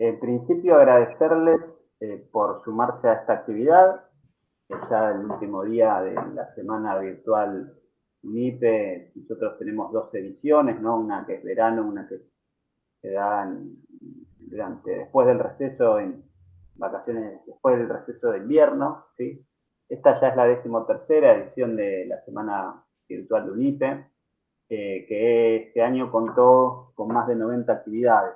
En principio, agradecerles por sumarse a esta actividad. Ya el último día de la semana virtual MIPE, nosotros tenemos dos ediciones, ¿no? Una que es verano, una que se da después del receso, en vacaciones, después del receso de invierno, ¿sí? Esta ya es la 13ª edición de la semana virtual de UNIPE, que este año contó con más de 90 actividades,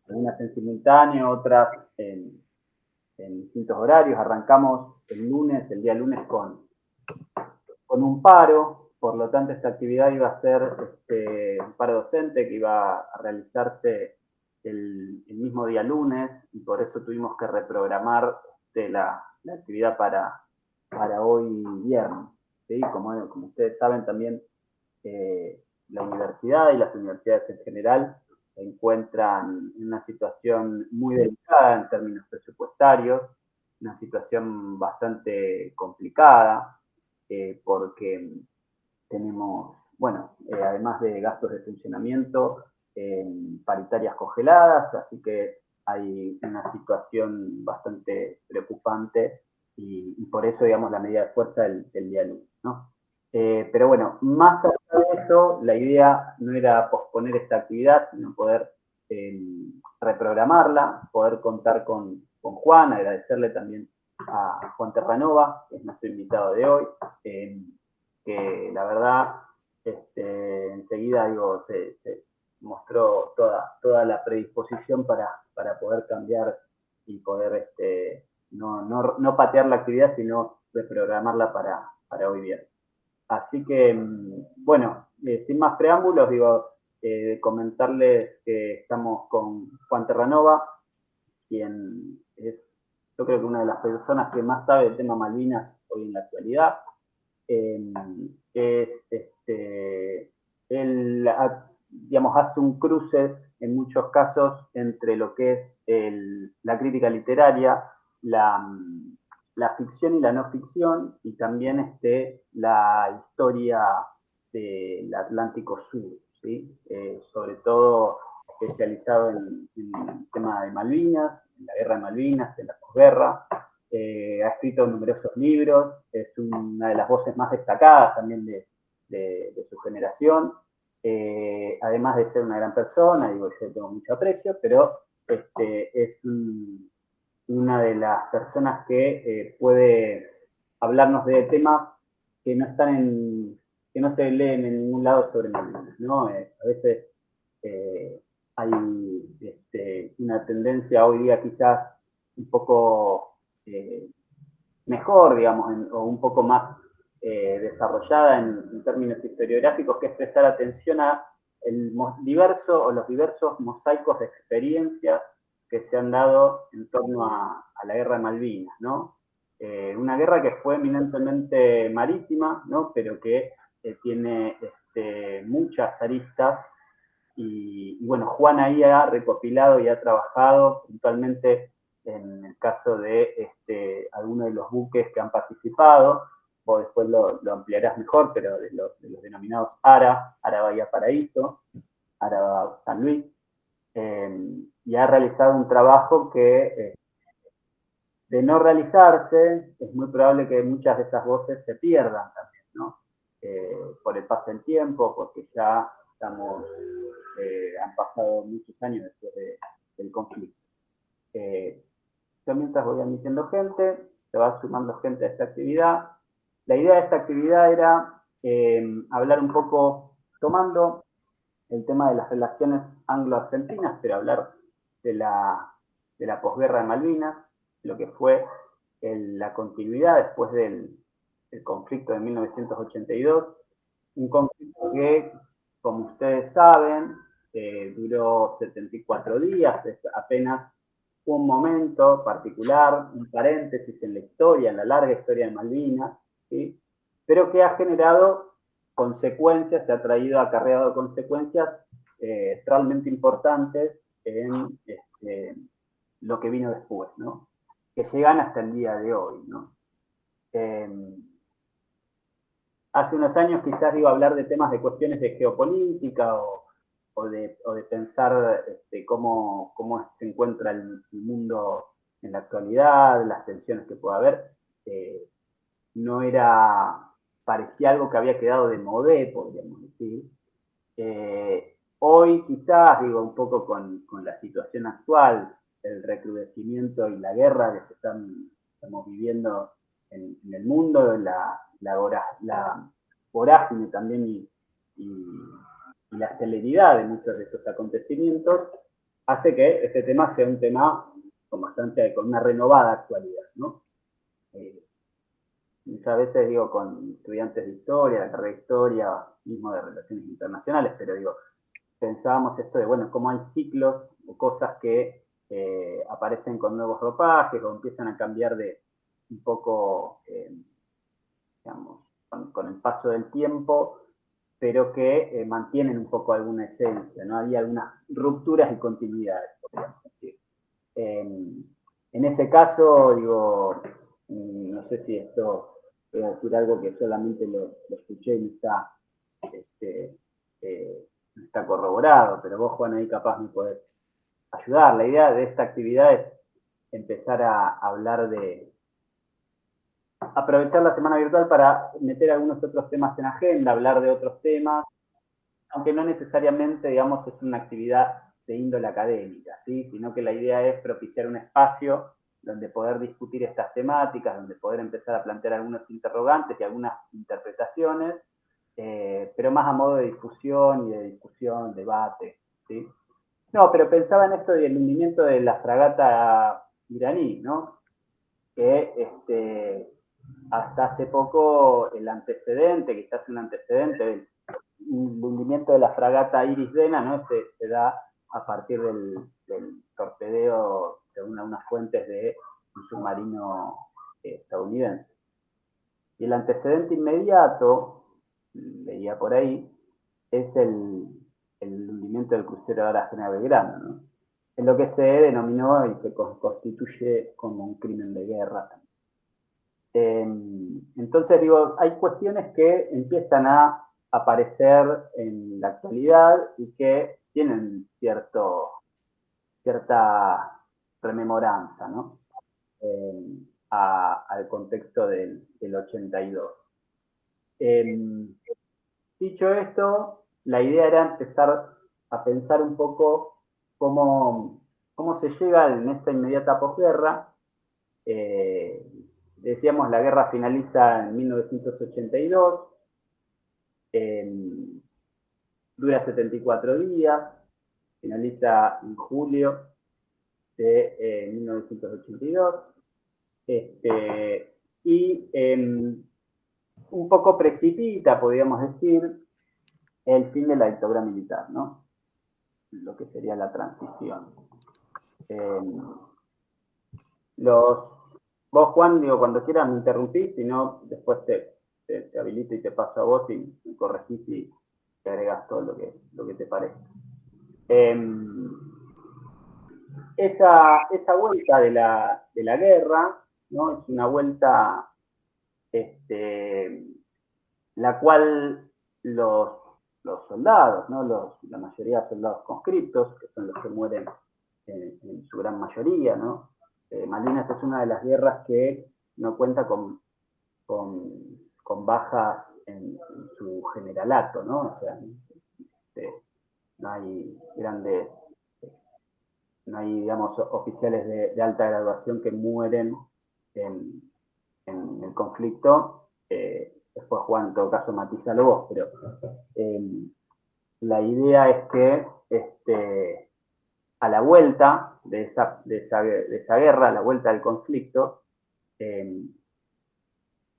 algunas en simultáneo, otras en distintos horarios. Arrancamos el día lunes con un paro, por lo tanto esta actividad iba a ser un paro docente que iba a realizarse el mismo día lunes, y por eso tuvimos que reprogramar la actividad para hoy viernes. ¿Sí? Como ustedes saben también, la universidad y las universidades en general se encuentran en una situación muy delicada en términos presupuestarios, una situación bastante complicada, porque tenemos, bueno, además de gastos de funcionamiento, paritarias congeladas, así que hay una situación bastante preocupante y por eso, digamos, la medida de fuerza del día lunes, ¿no? Pero bueno, más allá de eso, la idea no era posponer esta actividad, sino poder eh, reprogramarla, poder contar con Juan, agradecerle también a Juan Terranova, que es nuestro invitado de hoy, que la verdad, enseguida digo, se mostró toda la predisposición para poder cambiar y poder no patear la actividad, sino reprogramarla para hoy viernes. Así que, bueno, sin más preámbulos, digo, comentarles que estamos con Juan Terranova, quien es, yo creo que una de las personas que más sabe del tema Malvinas hoy en la actualidad. Eh, es, él, digamos, hace un cruce en muchos casos entre lo que es la crítica literaria, la ficción y la no ficción, y también la historia del Atlántico Sur, ¿sí? Sobre todo especializado en el tema de Malvinas, en la guerra de Malvinas, en la posguerra. Ha escrito numerosos libros, es una de las voces más destacadas también de su generación. Además de ser una gran persona, digo, yo tengo mucho aprecio, pero es una de las personas que puede hablarnos de temas que no están que no se leen en ningún lado sobre Malvinas, ¿no? A veces hay una tendencia hoy día quizás un poco mejor, digamos, o un poco más desarrollada en términos historiográficos, que es prestar atención a los diversos mosaicos de experiencias que se han dado en torno a la guerra de Malvinas, ¿no? Una guerra que fue eminentemente marítima, ¿no? Pero que tiene muchas aristas y bueno, Juan ahí ha recopilado y ha trabajado puntualmente en el caso de algunos de los buques que han participado. Vos después lo ampliarás mejor, pero de los denominados ARA Bahía Paraíso, ARA San Luis, y ha realizado un trabajo que, de no realizarse, es muy probable que muchas de esas voces se pierdan también, ¿no? Por el paso del tiempo, porque ya han pasado muchos años después del conflicto. Yo mientras voy admitiendo gente, se va sumando gente a esta actividad. La idea de esta actividad era hablar un poco, tomando el tema de las relaciones anglo-argentinas, pero hablar de la posguerra de Malvinas, lo que fue la continuidad después del conflicto de 1982, un conflicto que, como ustedes saben, duró 74 días, es apenas un momento particular, un paréntesis en la historia, en la larga historia de Malvinas, ¿sí? Pero que ha generado consecuencias, se ha traído acarreado consecuencias realmente importantes en lo que vino después, ¿no? Que llegan hasta el día de hoy, ¿no? Eh, Hace unos años quizás iba a hablar de temas de cuestiones de geopolítica o de pensar cómo se encuentra el mundo en la actualidad, las tensiones que pueda haber, no era, parecía algo que había quedado de modé, podríamos decir. Hoy quizás, digo, un poco con la situación actual, el recrudecimiento y la guerra que estamos viviendo en el mundo, la vorágine también y la celeridad de muchos de estos acontecimientos, hace que este tema sea un tema con una renovada actualidad, ¿no? Muchas veces digo con estudiantes de historia, la carrera de historia, mismo de relaciones internacionales, pero digo, pensábamos esto de, bueno, cómo hay ciclos o cosas que aparecen con nuevos ropajes o empiezan a cambiar de un poco, digamos, con el paso del tiempo, pero que mantienen un poco alguna esencia, ¿no? Había algunas rupturas y continuidades, podríamos decir. En ese caso, digo, no sé si esto voy a decir algo que solamente lo escuché y no está corroborado, pero vos, Juan, ahí capaz me podés ayudar. La idea de esta actividad es empezar a hablar aprovechar la semana virtual para meter algunos otros temas en agenda, hablar de otros temas, aunque no necesariamente, digamos, es una actividad de índole académica, ¿sí? Sino que la idea es propiciar un espacio donde poder discutir estas temáticas, donde poder empezar a plantear algunos interrogantes y algunas interpretaciones, pero más a modo de difusión y de discusión, debate, ¿sí? No, pero pensaba en esto del hundimiento de la fragata iraní, ¿no? Que hasta hace poco el antecedente, quizás un antecedente del hundimiento de la fragata Iris Dena, ¿no? Se da a partir del torpedeo, según algunas fuentes, de un submarino estadounidense. Y el antecedente inmediato, leía por ahí, es el hundimiento del crucero Ara General Belgrano, ¿no? En lo que se denominó y se constituye como un crimen de guerra. Entonces, digo, hay cuestiones que empiezan a aparecer en la actualidad y que tienen cierta rememoranza, ¿no? Al contexto del 82. Dicho esto, la idea era empezar a pensar un poco cómo se llega en esta inmediata posguerra. Decíamos, la guerra finaliza en 1982, dura 74 días, finaliza en julio de 1982, y un poco precipita, podríamos decir, el fin de la dictadura militar, ¿no? Lo que sería la transición. Vos, Juan, digo, cuando quieras me interrumpís, si no, después te habilito y te paso a vos y me corregís y te agregás todo lo que te parezca. Esa vuelta de la guerra, ¿no? Es una vuelta la cual los soldados, ¿no? La mayoría de soldados conscriptos, que son los que mueren en su gran mayoría, ¿no? Malvinas es una de las guerras que no cuenta con bajas en su generalato, ¿no? O sea, no hay grandes, no hay, digamos, oficiales de alta graduación que mueren en el conflicto. Después, Juan, en todo caso, matízalo vos, pero la idea es que a la vuelta de esa guerra, a la vuelta del conflicto,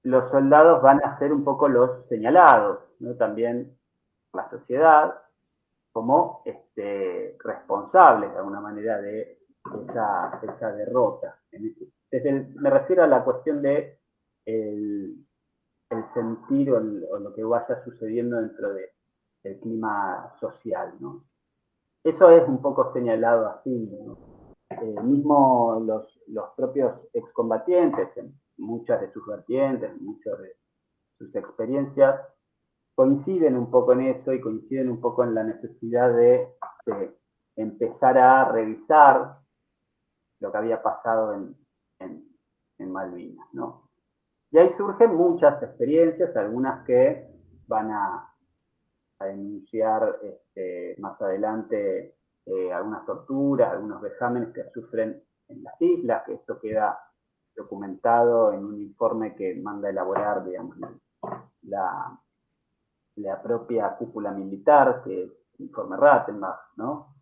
los soldados van a ser un poco los señalados, ¿no? También la sociedad, como responsables de alguna manera de esa derrota. Me refiero a la cuestión de el sentir o lo que vaya sucediendo dentro del clima social, ¿no? Eso es un poco señalado así, ¿no? Mismo los propios excombatientes, en muchas de sus vertientes, en muchas de sus experiencias, coinciden un poco en eso y coinciden un poco en la necesidad de empezar a revisar lo que había pasado en Malvinas, ¿no? Y ahí surgen muchas experiencias, algunas que van a denunciar más adelante algunas torturas, algunos vejámenes que sufren en las islas, que eso queda documentado en un informe que manda a elaborar, digamos, la, la propia cúpula militar, que es el informe Rattenbach, ¿no?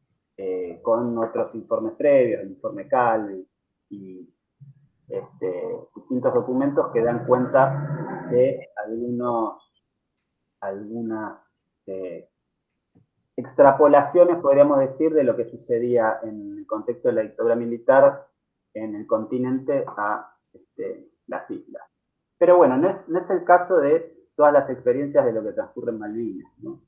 Con otros informes previos, el informe Calvi y distintos documentos que dan cuenta de algunas extrapolaciones, podríamos decir, de lo que sucedía en el contexto de la dictadura militar en el continente a las islas. Pero bueno, no es el caso de todas las experiencias de lo que transcurre en Malvinas, ¿no?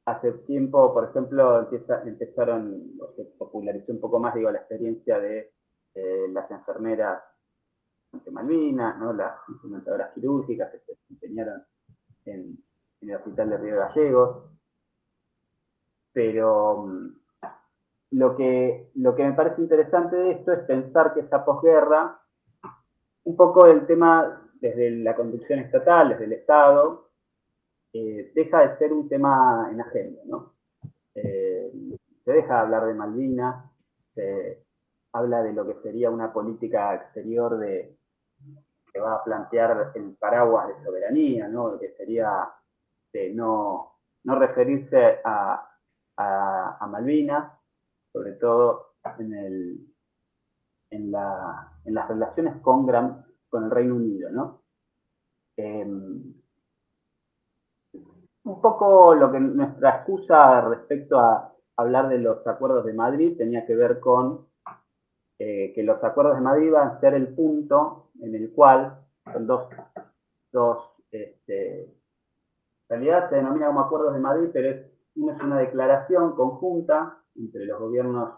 Hace tiempo, por ejemplo, empezaron, o se popularizó un poco más, digo, la experiencia de las enfermeras de Malvinas, ¿no? Las instrumentadoras quirúrgicas que se desempeñaron en el Hospital de Río Gallegos. Pero lo que me parece interesante de esto es pensar que esa posguerra, un poco el tema desde la conducción estatal, desde el Estado, deja de ser un tema en agenda, ¿no? Se deja de hablar de Malvinas, se habla de lo que sería una política exterior que va a plantear el paraguas de soberanía, ¿no? Que sería de no referirse a Malvinas, sobre todo en las relaciones con el Reino Unido, ¿no? Un poco lo que nuestra excusa respecto a hablar de los acuerdos de Madrid tenía que ver con que los acuerdos de Madrid van a ser el punto en el cual son dos en realidad se denomina como acuerdos de Madrid, pero uno es una declaración conjunta entre los gobiernos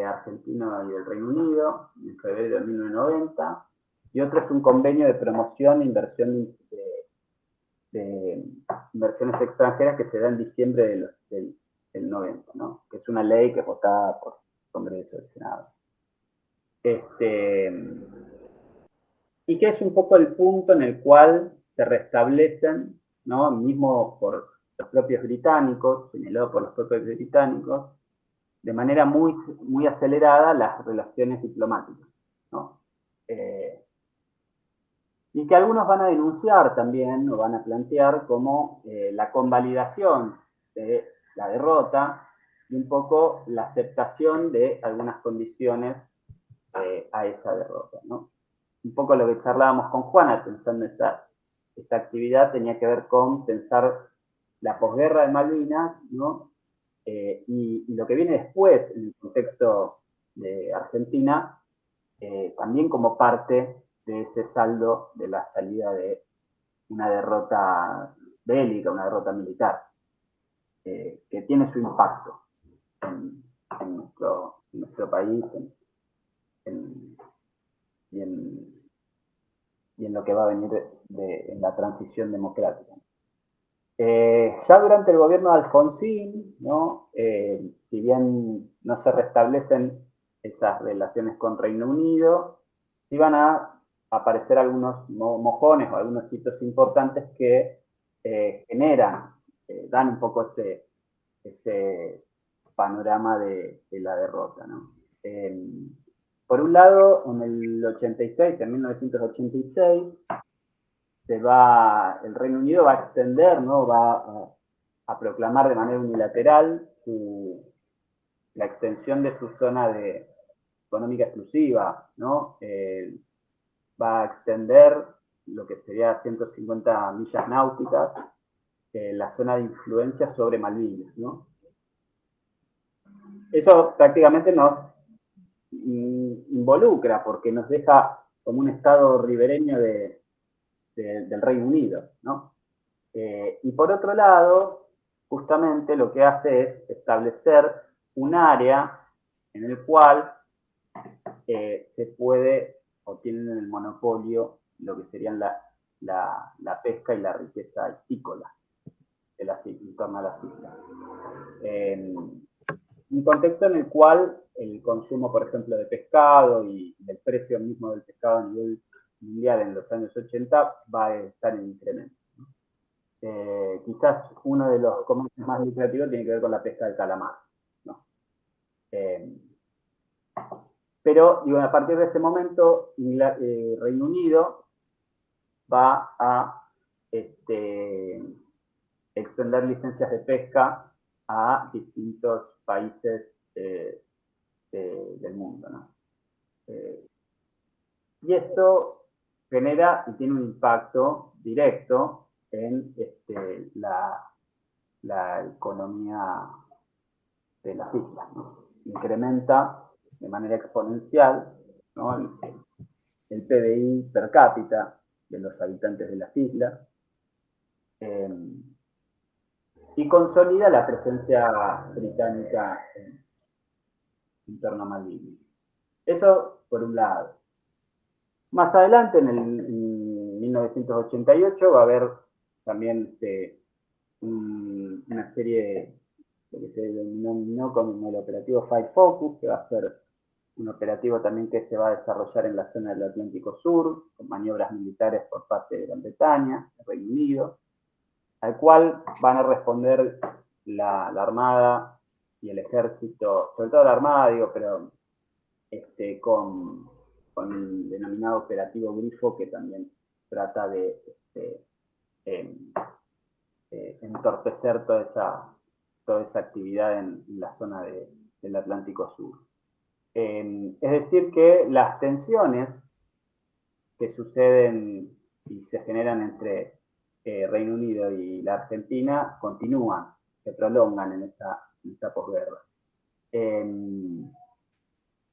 argentino y del Reino Unido en febrero de 1990, y otro es un convenio de promoción e inversión de inversiones extranjeras que se da en diciembre del 90, ¿no? Que es una ley que es votada por el Congreso del Senado. Y que es un poco el punto en el cual se restablecen, ¿no? Mismo por los propios británicos, señalado por los propios británicos, de manera muy acelerada las relaciones diplomáticas, ¿no? Y que algunos van a denunciar también, o van a plantear como la convalidación de la derrota y un poco la aceptación de algunas condiciones a esa derrota, ¿no? Un poco lo que charlábamos con Juana, pensando esta actividad, tenía que ver con pensar la posguerra de Malvinas, ¿no? Y lo que viene después en el contexto de Argentina, también como parte de ese saldo de la salida de una derrota bélica, una derrota militar, que tiene su impacto en nuestro país en, y, y en lo que va a venir en la transición democrática. Ya durante el gobierno de Alfonsín, ¿no? Si bien no se restablecen esas relaciones con Reino Unido, sí van a aparecer algunos mojones o algunos hitos importantes que generan, dan un poco ese panorama de la derrota, ¿no? Por un lado, en el 86, en 1986, el Reino Unido va a extender, ¿no? Va a proclamar de manera unilateral la extensión de su zona económica exclusiva, ¿no? Va a extender lo que sería 150 millas náuticas, la zona de influencia sobre Malvinas, ¿no? Eso prácticamente nos involucra porque nos deja como un estado ribereño del Reino Unido, ¿no? Y por otro lado, justamente lo que hace es establecer un área en el cual se puede o tienen el monopolio lo que serían la pesca y la riqueza histícola de en torno a las islas. Un contexto en el cual el consumo, por ejemplo, de pescado y el precio mismo del pescado a nivel mundial en los años 80 va a estar en incremento. Quizás uno de los comercios más lucrativos tiene que ver con la pesca del calamar, ¿no? Pero digo, a partir de ese momento, Reino Unido va a extender licencias de pesca a distintos países del mundo, ¿no? Y esto genera y tiene un impacto directo en la economía de las islas, ¿no? Incrementa de manera exponencial, ¿no? el PBI per cápita de los habitantes de las islas, y consolida la presencia británica en torno a Malvinas. Eso por un lado. Más adelante, en 1988, va a haber también una serie de lo que se denominó como el operativo Fight Focus, que va a ser un operativo también que se va a desarrollar en la zona del Atlántico Sur, con maniobras militares por parte de Gran Bretaña, el Reino Unido, al cual van a responder la Armada y el Ejército, sobre todo la Armada, digo, pero con el denominado operativo Grifo, que también trata de entorpecer toda esa actividad en la zona del Atlántico Sur. Es decir, que las tensiones que suceden y se generan entre Reino Unido y la Argentina continúan, se prolongan en esa posguerra.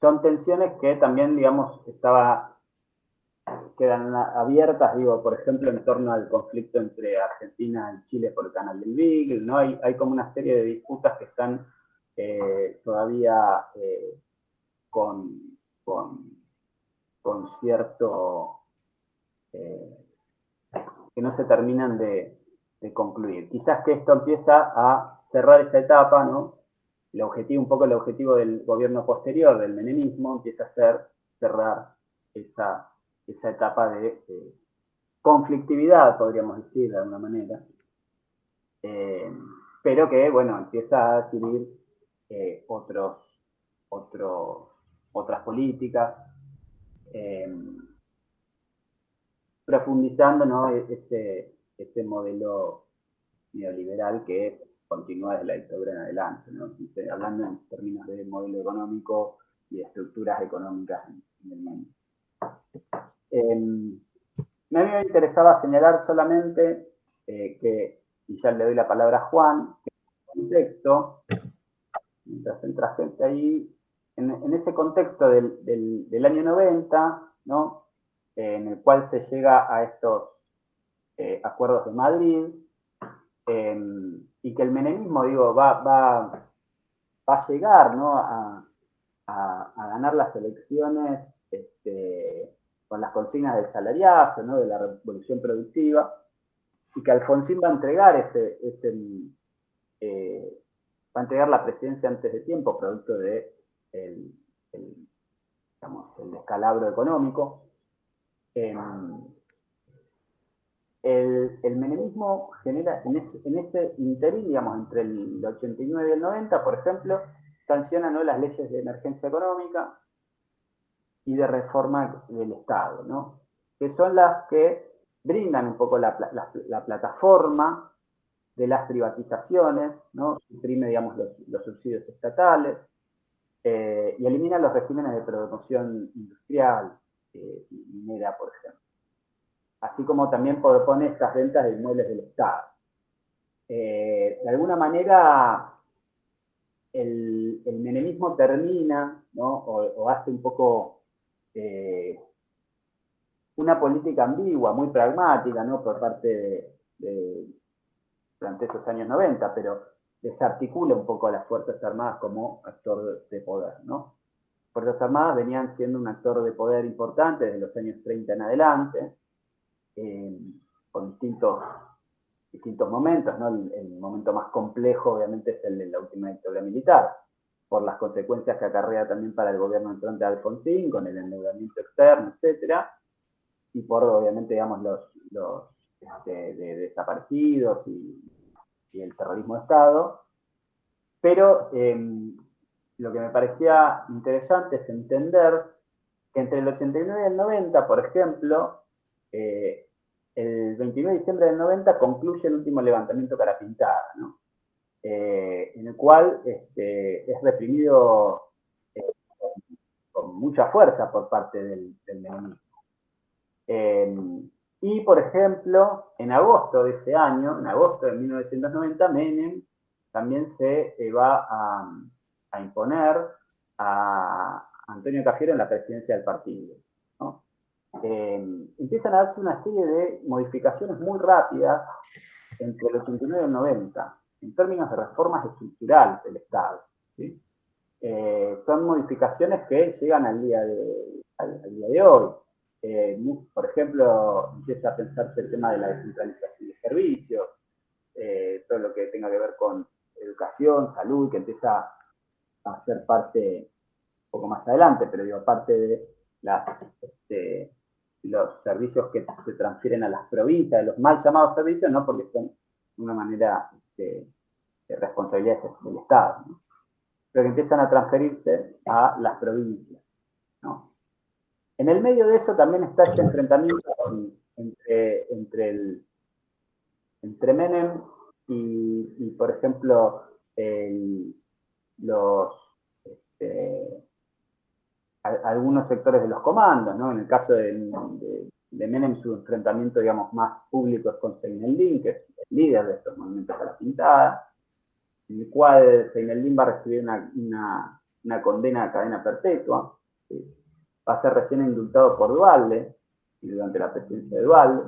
Son tensiones que también, digamos, quedan abiertas, digo, por ejemplo, en torno al conflicto entre Argentina y Chile por el canal del Beagle, ¿no? Hay como una serie de disputas que están todavía con cierto que no se terminan de concluir. Quizás que esto empieza a cerrar esa etapa, ¿no? Un poco el objetivo del gobierno posterior, del menemismo, empieza a ser cerrar esa etapa de conflictividad, podríamos decir de alguna manera, pero que, bueno, empieza a adquirir otras políticas, profundizando, ¿no? ese modelo neoliberal que continúa desde la dictadura en adelante, ¿no? Hablando en términos de modelo económico y de estructuras económicas en el mundo. A mí me interesaba señalar solamente y ya le doy la palabra a Juan, que en el contexto, mientras entra gente ahí, en ese contexto del año 90, ¿no? En el cual se llega a estos acuerdos de Madrid, y que el menemismo, digo, va a llegar, ¿no? a ganar las elecciones con las consignas del salariazo, ¿no? De la revolución productiva, y que Alfonsín va a entregar va a entregar la presidencia antes de tiempo, producto de el descalabro económico. El menemismo genera, en ese interín, digamos, entre el 89 y el 90, por ejemplo, sanciona, ¿no? las leyes de emergencia económica y de reforma del Estado, ¿no? Que son las que brindan un poco la plataforma de las privatizaciones, ¿no? Suprime, digamos, los subsidios estatales y elimina los regímenes de promoción industrial y minera, por ejemplo. Así como también propone estas ventas de inmuebles del Estado. De alguna manera, el menemismo termina, ¿no? o hace un poco una política ambigua, muy pragmática, ¿no? Por parte durante estos años 90, pero desarticula un poco a las Fuerzas Armadas como actor de poder, ¿no? Fuerzas Armadas venían siendo un actor de poder importante desde los años 30 en adelante, distintos momentos, ¿no? El momento más complejo, obviamente, es el de la última dictadura militar, por las consecuencias que acarrea también para el gobierno entrante de Alfonsín, con el endeudamiento externo, etcétera, y por, obviamente, digamos, los de desaparecidos y el terrorismo de Estado. Pero lo que me parecía interesante es entender que entre el 89 y el 90, por ejemplo, el 29 de diciembre del 90 concluye el último levantamiento Cara Pintada, ¿no? En el cual es reprimido con mucha fuerza por parte del menemismo. Y, por ejemplo, en agosto de ese año, en agosto de 1990, Menem también se va a imponer a Antonio Cafiero en la presidencia del partido, ¿no? Empiezan a darse una serie de modificaciones muy rápidas entre el 89 y el 90, en términos de reformas estructurales del Estado, ¿sí? Son modificaciones que llegan al día de hoy. Por ejemplo, empieza a pensarse el tema de la descentralización de servicios, todo lo que tenga que ver con educación, salud, que empieza a ser parte, un poco más adelante, pero digo, parte de los servicios que se transfieren a las provincias, de los mal llamados servicios, no porque son de una manera de responsabilidades del Estado, ¿no? Pero que empiezan a transferirse a las provincias, ¿no? En el medio de eso también está este enfrentamiento entre Menem y, por ejemplo, algunos sectores de los comandos, ¿no? En el caso de Menem, su enfrentamiento, digamos, más público es con Seineldin, que es el líder de estos movimientos Cara Pintada, en el cual Seineldin va a recibir una condena de cadena perpetua, ¿sí? Va a ser recién indultado por Duhalde, durante la presidencia de Duhalde,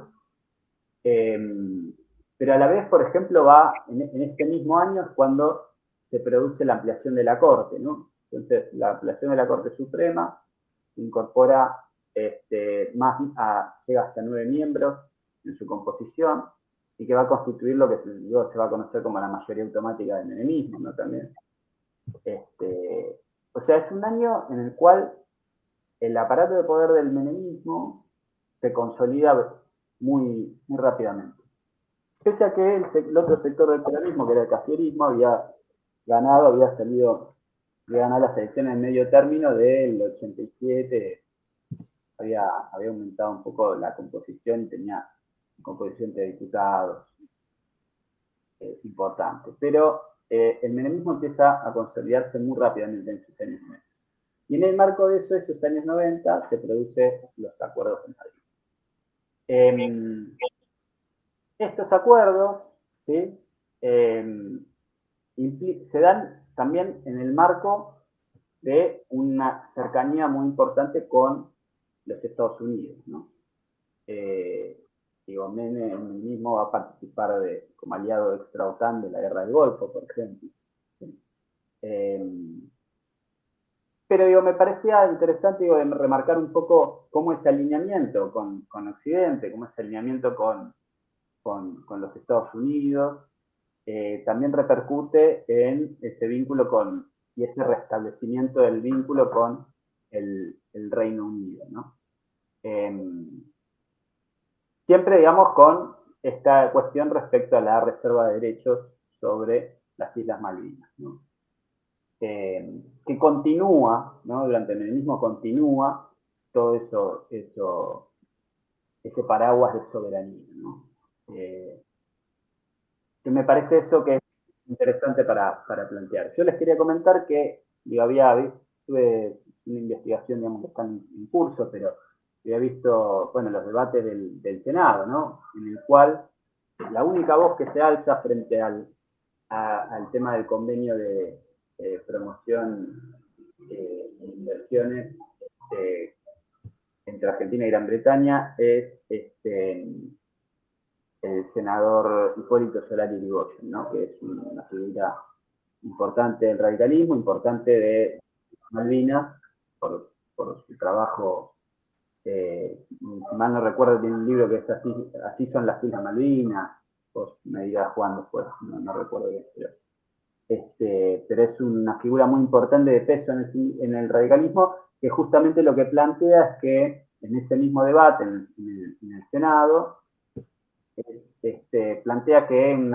pero a la vez, por ejemplo, en este mismo año es cuando se produce la ampliación de la Corte, ¿no? Entonces, la ampliación de la Corte Suprema incorpora llega hasta 9 miembros en su composición, y que va a constituir lo que luego se va a conocer como la mayoría automática del menemismo, ¿no? También. O sea, es un año en el cual el aparato de poder del menemismo se consolida muy, muy rápidamente. Pese a que el otro sector del peronismo, que era el cafierismo, había ganado las elecciones en medio término del 87, había aumentado un poco la composición y tenía composición de diputados importante. Pero el menemismo empieza a consolidarse muy rápidamente en sus años 90. Y en el marco de eso, esos años 90, se producen los acuerdos de Madrid. Estos acuerdos, ¿sí? Se dan también en el marco de una cercanía muy importante con los Estados Unidos, ¿no? Menem mismo va a participar como aliado extra-OTAN de la guerra del Golfo, por ejemplo. Pero me parecía interesante remarcar un poco cómo ese alineamiento con Occidente, cómo ese alineamiento con los Estados Unidos, también repercute en ese vínculo y ese restablecimiento del vínculo con el Reino Unido, ¿no? Siempre, digamos, con esta cuestión respecto a la reserva de derechos sobre las Islas Malvinas, ¿no? Que continúa, ¿no? Durante el menemismo continúa todo ese paraguas de soberanía, ¿no? Que me parece eso que es interesante para plantear. Yo les quería comentar que tuve una investigación, digamos, que está en curso, pero había visto, bueno, los debates del Senado, ¿no? En el cual la única voz que se alza frente al tema del convenio de promoción de inversiones entre Argentina y Gran Bretaña es el senador Hipólito Solari Yrigoyen, ¿no? Que es una figura importante del radicalismo, importante de Malvinas, por su trabajo si mal no recuerdo, tiene un libro que es Así son las Islas Malvinas, vos me dirás Juan después, no recuerdo bien, pero es una figura muy importante de peso en el radicalismo, que justamente lo que plantea es que en ese mismo debate en el Senado, plantea que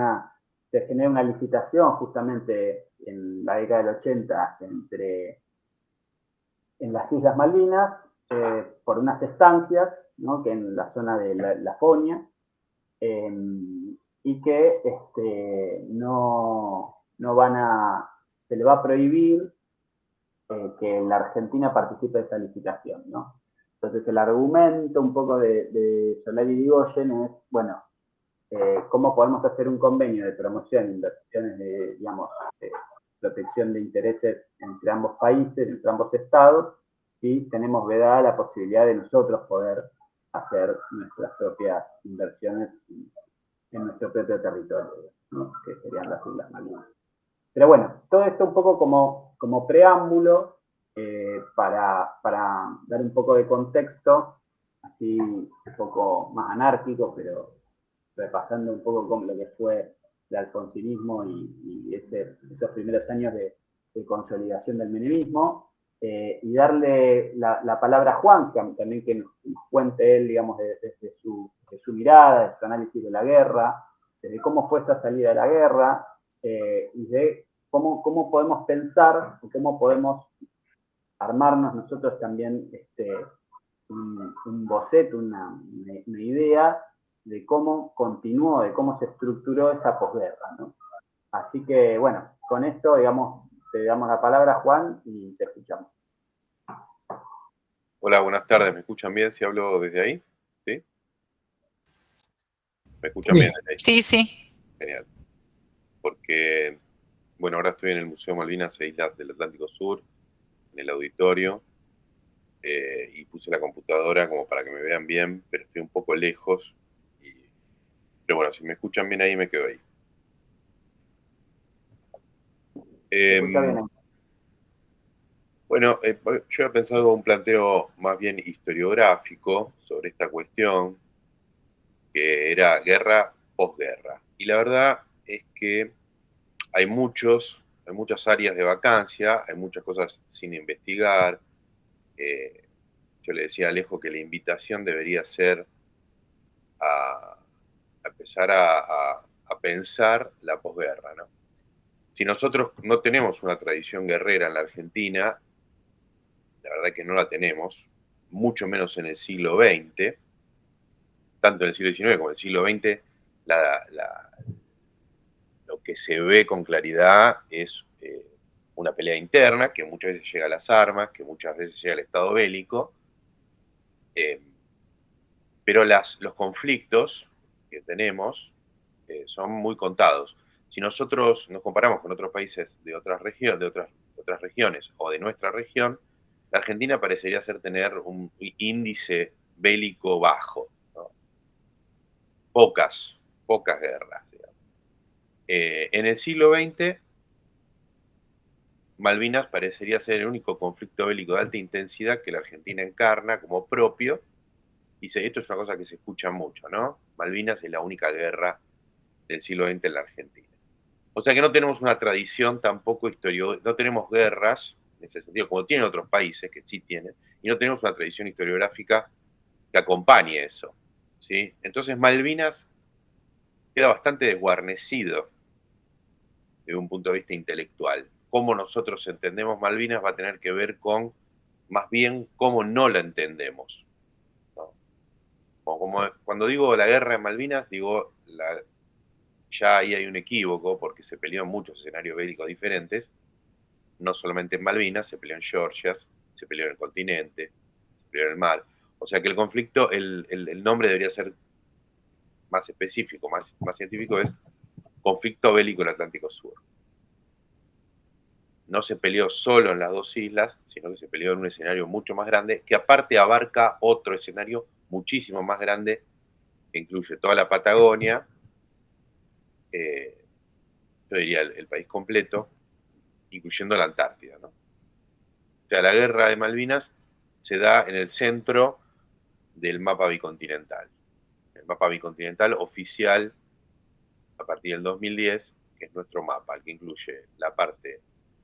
se genera una licitación justamente en la década del 80 en las Islas Malvinas por unas estancias, ¿no? Que en la zona de la Fonia, eh, y que no van se le va a prohibir que la Argentina participe de esa licitación, ¿no? Entonces el argumento un poco de Solari y Irigoyen es, bueno, cómo podemos hacer un convenio de promoción e inversiones digamos, de protección de intereses entre ambos países, entre ambos estados, si tenemos vedada la posibilidad de nosotros poder hacer nuestras propias inversiones en nuestro propio territorio, ¿no? Que serían las Islas Malvinas. Pero bueno, todo esto un poco como preámbulo para dar un poco de contexto, así un poco más anárquico, pero repasando un poco como lo que fue el alfonsinismo y esos primeros años de consolidación del menemismo, y darle la palabra a Juan, que también que nos cuente él, digamos, desde su mirada, de su análisis de la guerra, desde cómo fue esa salida de la guerra, y de cómo podemos pensar, o cómo podemos armarnos nosotros también un boceto, una idea de cómo continuó, de cómo se estructuró esa posguerra, ¿no? Así que, bueno, con esto, digamos, te damos la palabra, Juan, y te escuchamos. Hola, buenas tardes. ¿Me escuchan bien si hablo desde ahí? ¿Sí? ¿Me escuchan bien desde ahí? Sí, sí. Genial. Porque, bueno, ahora estoy en el Museo Malvinas e Islas del Atlántico Sur, en el auditorio, y puse la computadora como para que me vean bien, pero estoy un poco lejos. Pero bueno, si me escuchan bien ahí, me quedo ahí. ¿Te escucha bien? Bueno, yo he pensado un planteo más bien historiográfico sobre esta cuestión, que era guerra, posguerra. Y la verdad es que hay muchas áreas de vacancia, hay muchas cosas sin investigar. Eh, yo le decía a Alejo que la invitación debería ser a empezar a pensar la posguerra, ¿no? Si nosotros no tenemos una tradición guerrera en la Argentina, la verdad que no la tenemos, mucho menos en el siglo XX, tanto en el siglo XIX como en el siglo XX, lo que se ve con claridad es una pelea interna que muchas veces llega a las armas, que muchas veces llega al estado bélico, eh, pero los conflictos que tenemos son muy contados. Si nosotros nos comparamos con otros países de otras regiones o de nuestra región, la Argentina parecería tener un índice bélico bajo, ¿no? Pocas guerras. En el siglo XX, Malvinas parecería ser el único conflicto bélico de alta intensidad que la Argentina encarna como propio, y esto es una cosa que se escucha mucho, ¿no? Malvinas es la única guerra del siglo XX en la Argentina. O sea que no tenemos una tradición tampoco no tenemos guerras, en ese sentido, como tienen otros países, que sí tienen, y no tenemos una tradición historiográfica que acompañe eso, ¿sí? Entonces Malvinas queda bastante desguarnecido desde un punto de vista intelectual. Cómo nosotros entendemos Malvinas va a tener que ver con, más bien, cómo no la entendemos, ¿no? Cuando digo la guerra de Malvinas, digo, ya ahí hay un equívoco, porque se peleó en muchos escenarios bélicos diferentes, no solamente en Malvinas, se peleó en Georgia, se peleó en el continente, se peleó en el mar. O sea que el conflicto, el nombre debería ser más específico, más científico, es conflicto bélico del Atlántico Sur. No se peleó solo en las dos islas, sino que se peleó en un escenario mucho más grande, que aparte abarca otro escenario muchísimo más grande, que incluye toda la Patagonia, yo diría el país completo, incluyendo la Antártida, ¿no? O sea, la guerra de Malvinas se da en el centro del mapa bicontinental. El mapa bicontinental oficial a partir del 2010, que es nuestro mapa, el que incluye la parte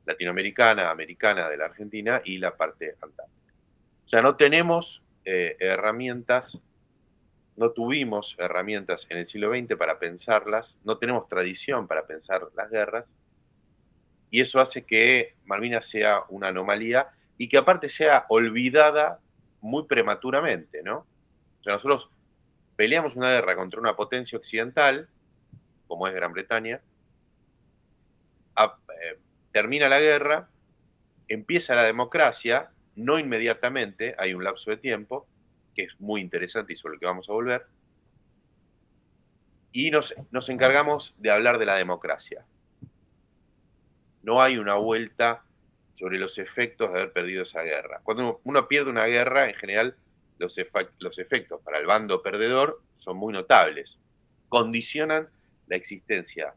latinoamericana, americana de la Argentina y la parte antártica. O sea, no tenemos herramientas, no tuvimos herramientas en el siglo XX para pensarlas, no tenemos tradición para pensar las guerras, y eso hace que Malvinas sea una anomalía y que aparte sea olvidada muy prematuramente, ¿no? O sea, nosotros peleamos una guerra contra una potencia occidental, como es Gran Bretaña, termina la guerra, empieza la democracia, no inmediatamente, hay un lapso de tiempo, que es muy interesante y sobre el que vamos a volver, y nos encargamos de hablar de la democracia. No hay una vuelta sobre los efectos de haber perdido esa guerra. Cuando uno pierde una guerra, en general, los efectos para el bando perdedor son muy notables. Condicionan la existencia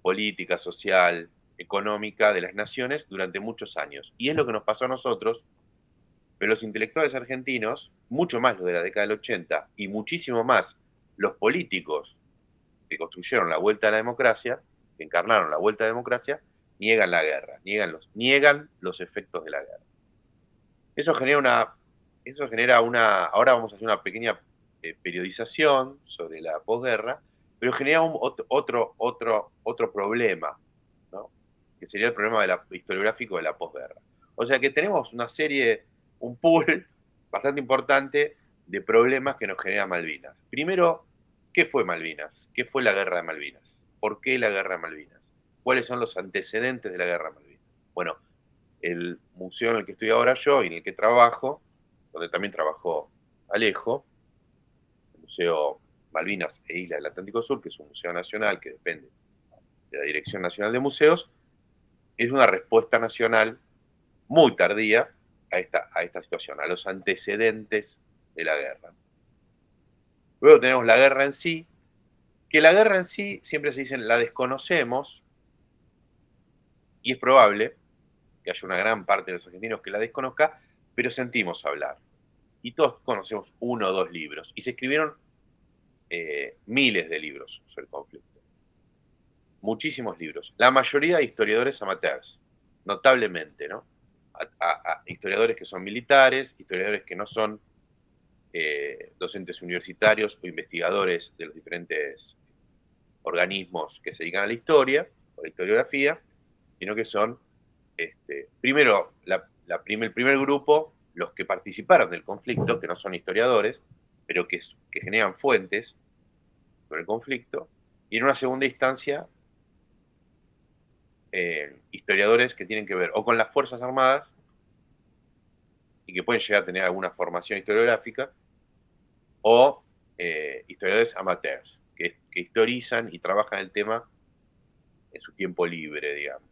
política, social, económica de las naciones durante muchos años. Y es lo que nos pasó a nosotros, pero los intelectuales argentinos, mucho más los de la década del 80 y muchísimo más los políticos que construyeron la vuelta a la democracia, que encarnaron la vuelta a la democracia, niegan la guerra, niegan los efectos de la guerra. Eso genera una, ahora vamos a hacer una pequeña periodización sobre la posguerra, pero genera otro problema, ¿no? Que sería el problema historiográfico de la posguerra. O sea que tenemos una serie, un pool bastante importante de problemas que nos genera Malvinas. Primero, ¿qué fue Malvinas? ¿Qué fue la guerra de Malvinas? ¿Por qué la guerra de Malvinas? ¿Cuáles son los antecedentes de la guerra de Malvinas? Bueno, el museo en el que estoy ahora yo y en el que trabajo, donde también trabajó Alejo, el Museo Malvinas e Islas del Atlántico Sur, que es un museo nacional que depende de la Dirección Nacional de Museos, es una respuesta nacional muy tardía a esta situación, a los antecedentes de la guerra. Luego tenemos la guerra en sí, que la guerra en sí, siempre se dice, la desconocemos, y es probable que haya una gran parte de los argentinos que la desconozca, pero sentimos hablar. Y todos conocemos uno o dos libros. Y se escribieron miles de libros sobre el conflicto. Muchísimos libros. La mayoría de historiadores amateurs, notablemente, ¿no? Historiadores que son militares, historiadores que no son docentes universitarios o investigadores de los diferentes organismos que se dedican a la historia o la historiografía, sino que son, primero, el primer grupo, los que participaron del conflicto, que no son historiadores, pero que generan fuentes sobre el conflicto, y en una segunda instancia, historiadores que tienen que ver o con las Fuerzas Armadas, y que pueden llegar a tener alguna formación historiográfica, o historiadores amateurs, que historizan y trabajan el tema en su tiempo libre, digamos.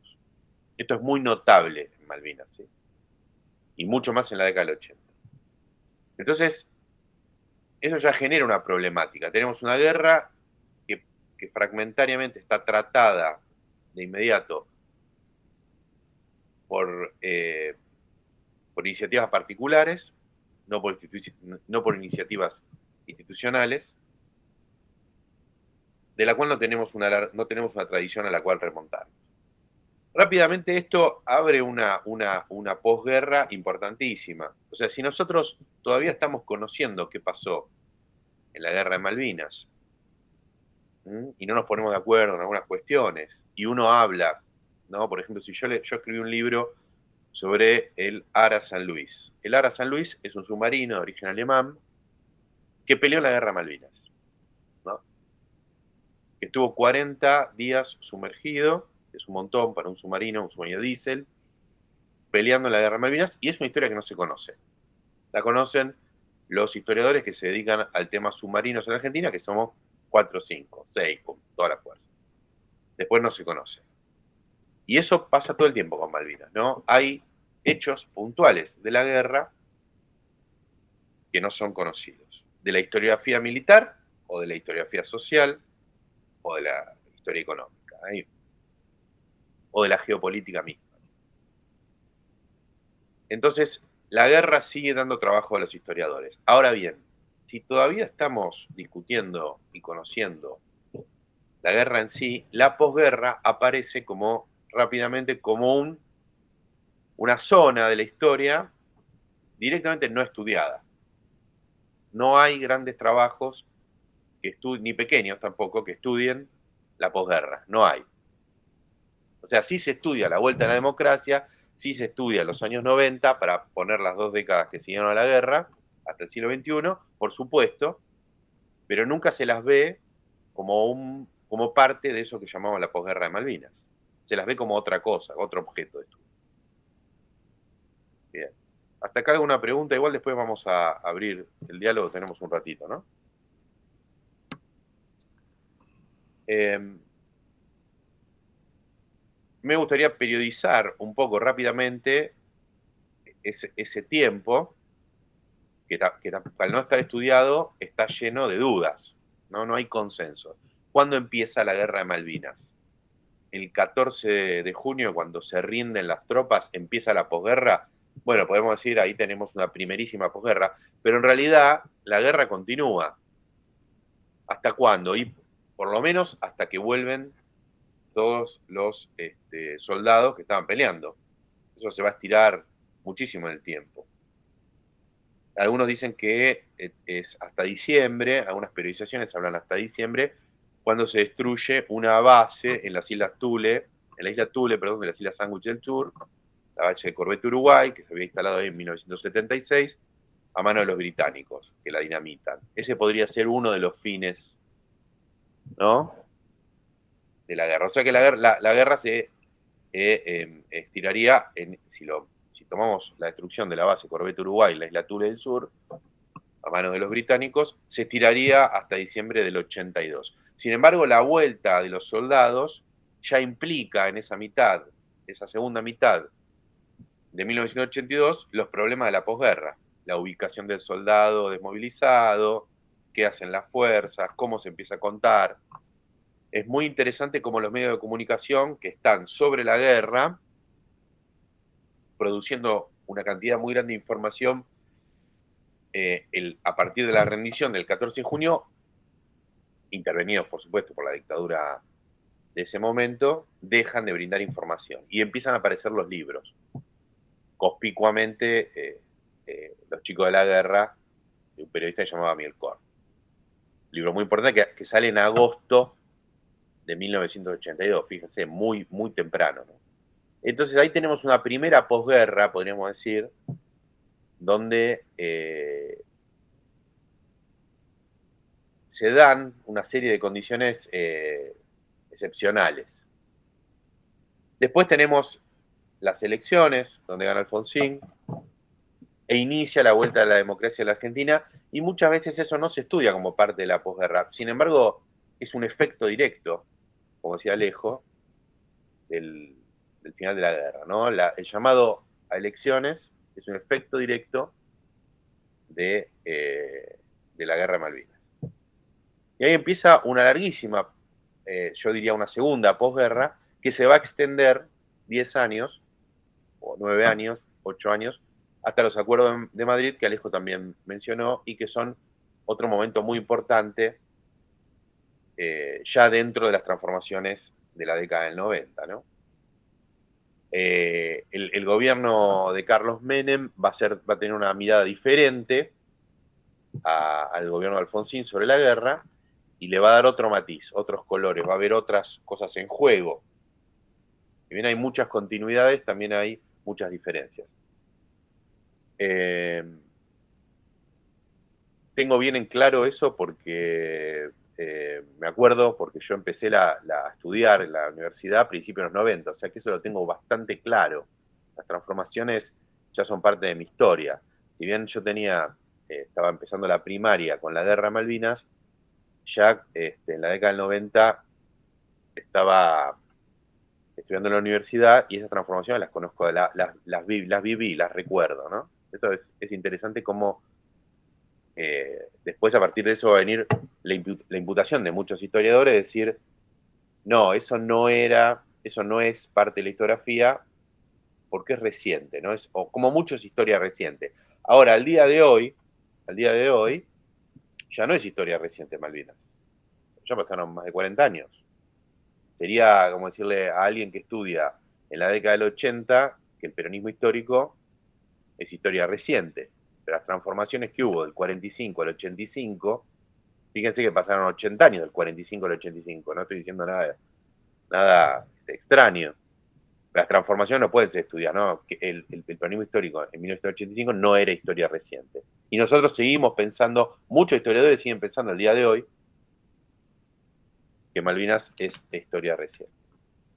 Esto es muy notable en Malvinas, ¿sí? Y mucho más en la década del 80. Entonces, eso ya genera una problemática. Tenemos una guerra que fragmentariamente está tratada de inmediato por iniciativas particulares, no por iniciativas institucionales, de la cual no tenemos una tradición a la cual remontar. Rápidamente esto abre una posguerra importantísima. O sea, si nosotros todavía estamos conociendo qué pasó en la guerra de Malvinas, y no nos ponemos de acuerdo en algunas cuestiones, y uno habla, ¿no? Por ejemplo, si yo escribí un libro sobre el Ara San Luis. El Ara San Luis es un submarino de origen alemán que peleó en la guerra de Malvinas, ¿no? Que estuvo 40 días sumergido, que es un montón para un submarino diésel, peleando en la guerra de Malvinas, y es una historia que no se conoce. La conocen los historiadores que se dedican al tema submarinos en Argentina, que somos 4, 5, 6, con toda la fuerza. Después no se conoce. Y eso pasa todo el tiempo con Malvinas, ¿no? Hay hechos puntuales de la guerra que no son conocidos. De la historiografía militar, o de la historiografía social, o de la historia económica, o de la geopolítica misma. Entonces, la guerra sigue dando trabajo a los historiadores. Ahora bien, si todavía estamos discutiendo y conociendo la guerra en sí, la posguerra aparece como rápidamente como una zona de la historia directamente no estudiada. No hay grandes trabajos ni pequeños tampoco, que estudien la posguerra. No hay. O sea, sí se estudia la vuelta a la democracia, sí se estudia los años 90 para poner las 2 décadas que siguieron a la guerra, hasta el siglo XXI, por supuesto, pero nunca se las ve como parte de eso que llamamos la posguerra de Malvinas. Se las ve como otra cosa, otro objeto de estudio. Bien. Hasta acá alguna pregunta, igual después vamos a abrir el diálogo, tenemos un ratito, ¿no? Me gustaría periodizar un poco rápidamente ese tiempo, que al no estar estudiado está lleno de dudas, ¿no? No hay consenso. ¿Cuándo empieza la guerra de Malvinas? El 14 de junio, cuando se rinden las tropas, empieza la posguerra. Bueno, podemos decir, ahí tenemos una primerísima posguerra, pero en realidad la guerra continúa. ¿Hasta cuándo? Y por lo menos hasta que vuelven todos los soldados que estaban peleando. Eso se va a estirar muchísimo en el tiempo. Algunos dicen que es hasta diciembre, algunas periodizaciones hablan hasta diciembre, cuando se destruye una base en las islas Thule, en la isla Thule, perdón, de las islas Sandwich del Sur, la base de Corvette Uruguay, que se había instalado ahí en 1976, a mano de los británicos, que la dinamitan. Ese podría ser uno de los fines, ¿no?, de la guerra. O sea que la guerra se estiraría, si tomamos la destrucción de la base Corvette Uruguay, la isla Thule del Sur, a manos de los británicos, se estiraría hasta diciembre del 82. Sin embargo, la vuelta de los soldados ya implica en esa segunda mitad de 1982, los problemas de la posguerra, la ubicación del soldado desmovilizado, qué hacen las fuerzas, cómo se empieza a contar. Es muy interesante cómo los medios de comunicación que están sobre la guerra, produciendo una cantidad muy grande de información, a partir de la rendición del 14 de junio, intervenidos por supuesto por la dictadura de ese momento, dejan de brindar información y empiezan a aparecer los libros. Conspicuamente, Los chicos de la guerra, de un periodista llamado Miel Korn. Libro muy importante que sale en agosto de 1982, fíjense, muy, muy temprano, ¿no? Entonces ahí tenemos una primera posguerra, podríamos decir, donde se dan una serie de condiciones excepcionales. Después tenemos las elecciones, donde gana Alfonsín, e inicia la vuelta de la democracia en la Argentina, y muchas veces eso no se estudia como parte de la posguerra. Sin embargo, es un efecto directo, como decía Alejo, del final de la guerra, ¿no? El llamado a elecciones es un efecto directo de la guerra de Malvinas. Y ahí empieza una larguísima, yo diría una segunda posguerra, que se va a extender 10 años, o 9 años, 8 años, hasta los acuerdos de Madrid, que Alejo también mencionó, y que son otro momento muy importante ya dentro de las transformaciones de la década del 90, ¿no? El gobierno de Carlos Menem va a tener una mirada diferente al gobierno de Alfonsín sobre la guerra y le va a dar otro matiz, otros colores, va a haber otras cosas en juego. Si bien hay muchas continuidades, también hay muchas diferencias. Tengo bien en claro eso porque me acuerdo, porque yo empecé a estudiar en la universidad a principios de los 90, o sea que eso lo tengo bastante claro. Las transformaciones ya son parte de mi historia. Si bien yo estaba empezando la primaria con la guerra de Malvinas, ya en la década del 90 estaba estudiando en la universidad y esas transformaciones las conozco, las viví, las recuerdo, ¿no? Esto es interesante cómo después a partir de eso va a venir la imputación de muchos historiadores, decir, no, eso no es parte de la historiografía porque es reciente, ¿no? O como mucho es historia reciente. Ahora, al día de hoy, ya no es historia reciente Malvinas. Ya pasaron más de 40 años. Sería como decirle a alguien que estudia en la década del 80 que el peronismo histórico es historia reciente. Pero las transformaciones que hubo del 45 al 85, fíjense que pasaron 80 años del 45 al 85, no estoy diciendo nada extraño. Las transformaciones no pueden ser estudiadas, ¿no? El peronismo histórico en 1985 no era historia reciente. Y nosotros seguimos pensando, muchos historiadores siguen pensando al día de hoy, que Malvinas es historia reciente.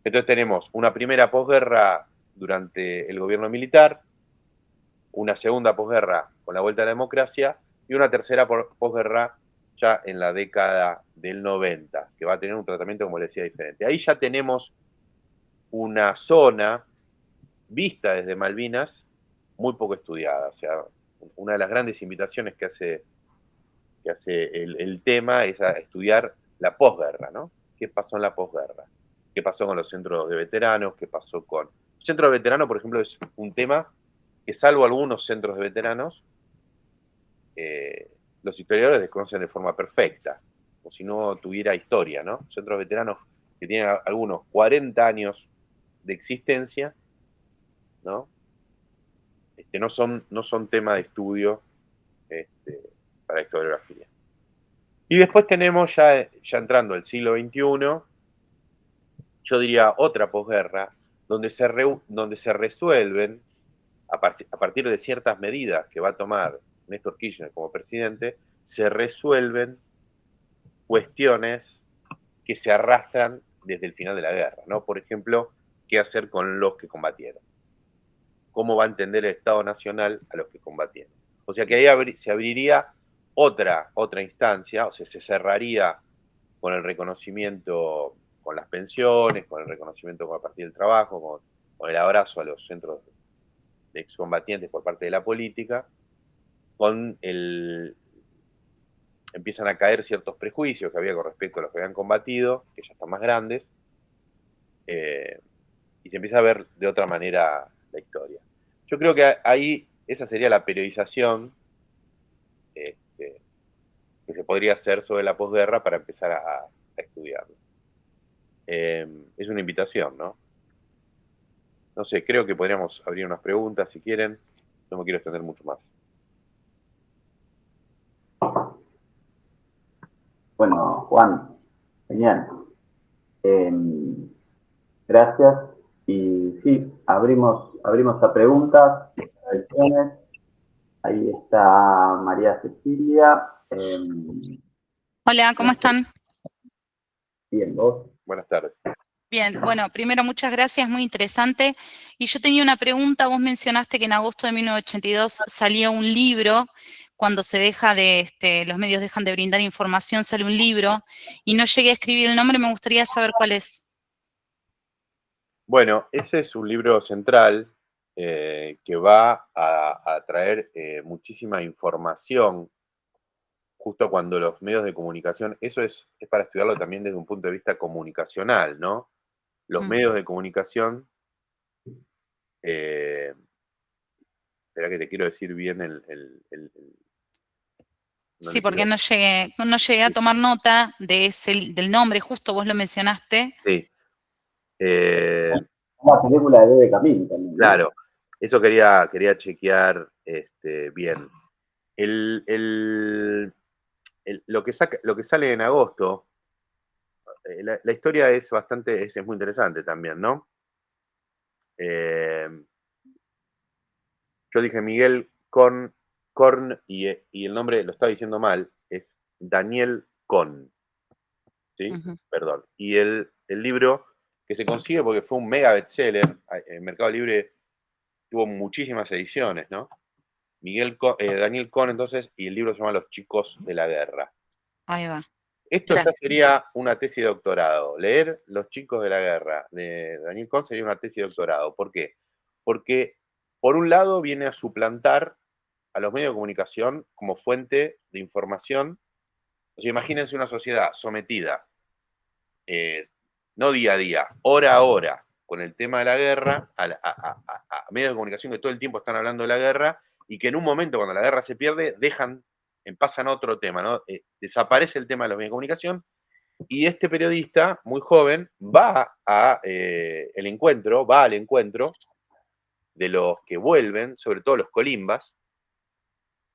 Entonces tenemos una primera posguerra durante el gobierno militar, una segunda posguerra con la vuelta a la democracia y una tercera posguerra ya en la década del 90, que va a tener un tratamiento, como les decía, diferente. Ahí ya tenemos una zona vista desde Malvinas muy poco estudiada. O sea, una de las grandes invitaciones que hace el tema es a estudiar la posguerra, ¿no? ¿Qué pasó en la posguerra? ¿Qué pasó con los centros de veteranos? ¿Qué pasó con... El centro de veteranos, por ejemplo, es un tema que, salvo algunos centros de veteranos, los historiadores desconocen de forma perfecta, como si no tuviera historia, ¿no? Centros de veteranos que tienen algunos 40 años de existencia, ¿no? No son tema de estudio para historiografía. Y después tenemos, ya entrando al siglo XXI, yo diría otra posguerra, donde se resuelven, a partir de ciertas medidas que va a tomar Néstor Kirchner como presidente, se resuelven cuestiones que se arrastran desde el final de la guerra, ¿no? Por ejemplo, qué hacer con los que combatieron. Cómo va a entender el Estado Nacional a los que combatieron. O sea que ahí se abriría otra instancia, o sea, se cerraría con el reconocimiento, con las pensiones, con el reconocimiento a partir del trabajo, con el abrazo a los centros de excombatientes por parte de la política, empiezan a caer ciertos prejuicios que había con respecto a los que habían combatido, que ya están más grandes, y se empieza a ver de otra manera la historia. Yo creo que ahí esa sería la periodización que se podría hacer sobre la posguerra para empezar a estudiarlo. Es una invitación, ¿no? No sé, creo que podríamos abrir unas preguntas si quieren. No me quiero extender mucho más. Bueno, Juan, genial. Gracias. Y sí, abrimos a preguntas, tradiciones. Ahí está María Cecilia. Hola, ¿cómo están? Bien, vos. Buenas tardes. Bien, bueno, primero muchas gracias, muy interesante. Y yo tenía una pregunta, vos mencionaste que en agosto de 1982 salía un libro, cuando se deja los medios dejan de brindar información, sale un libro, y no llegué a escribir el nombre, me gustaría saber cuál es. Bueno, ese es un libro central que va a traer muchísima información justo cuando los medios de comunicación, eso es para estudiarlo también desde un punto de vista comunicacional, ¿no? Los medios de comunicación, espera que te quiero decir bien Sí, porque no llegué a tomar nota del nombre, justo vos lo mencionaste. Sí. Una película de Bebe Camín también, ¿no? Claro, eso quería chequear bien. Lo que sale en agosto, la historia es muy interesante también, ¿no? Yo dije Miguel Korn y el nombre lo estaba diciendo mal, es Daniel Kohn, ¿sí? Perdón. Y el libro que se consigue porque fue un mega bestseller, en Mercado Libre tuvo muchísimas ediciones, ¿no? Daniel Kohn, entonces, y el libro se llama Los chicos de la guerra. Ahí va. Esto Gracias. ya sería una tesis de doctorado. Leer Los chicos de la guerra de Daniel Kohn sería una tesis de doctorado. ¿Por qué? Porque, por un lado, viene a suplantar a los medios de comunicación como fuente de información. O sea, imagínense una sociedad sometida, no día a día, hora a hora, con el tema de la guerra, a medios de comunicación que todo el tiempo están hablando de la guerra, y que en un momento, cuando la guerra se pierde, dejan pasan a otro tema, ¿no? Desaparece el tema de los medios de comunicación y este periodista, muy joven, va al encuentro de los que vuelven, sobre todo los colimbas,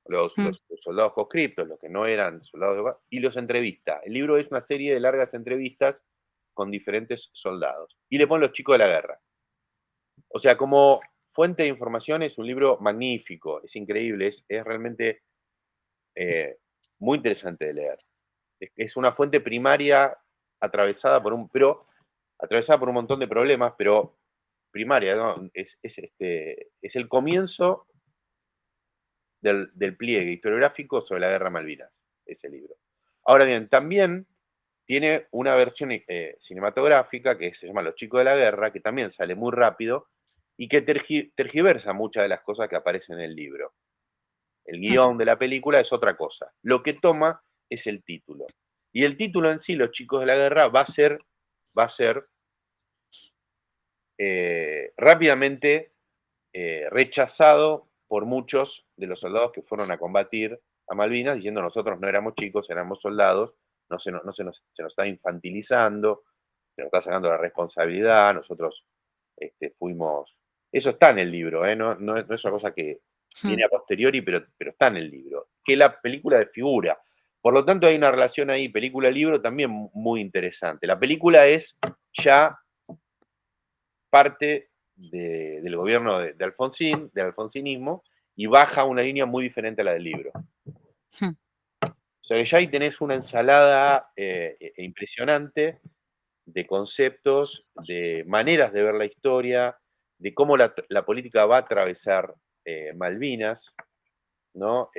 los soldados conscriptos, los que no eran soldados de guerra, y los entrevista. El libro es una serie de largas entrevistas con diferentes soldados. Y le ponen los chicos de la guerra. O sea, como fuente de información es un libro magnífico, es increíble, es realmente muy interesante de leer. Es una fuente primaria atravesada por un montón de problemas, pero primaria, ¿no? Es el comienzo del pliegue historiográfico sobre la Guerra Malvinas, ese libro. Ahora bien, también tiene una versión cinematográfica que se llama Los Chicos de la Guerra, que también sale muy rápido y que tergiversa muchas de las cosas que aparecen en el libro. El guión de la película es otra cosa. Lo que toma es el título. Y el título en sí, Los Chicos de la Guerra, va a ser rápidamente rechazado por muchos de los soldados que fueron a combatir a Malvinas, diciendo nosotros no éramos chicos, éramos soldados, se nos está infantilizando, se nos está sacando la responsabilidad, nosotros fuimos... Eso está en el libro, no es una cosa que viene a posteriori, pero está en el libro, que la película desfigura. Por lo tanto, hay una relación ahí, película-libro, también muy interesante. La película es ya parte del gobierno de Alfonsín, del alfonsinismo, y baja una línea muy diferente a la del libro. O sea que ya ahí tenés una ensalada impresionante de conceptos, de maneras de ver la historia, de cómo la política va a atravesar Malvinas, ¿no?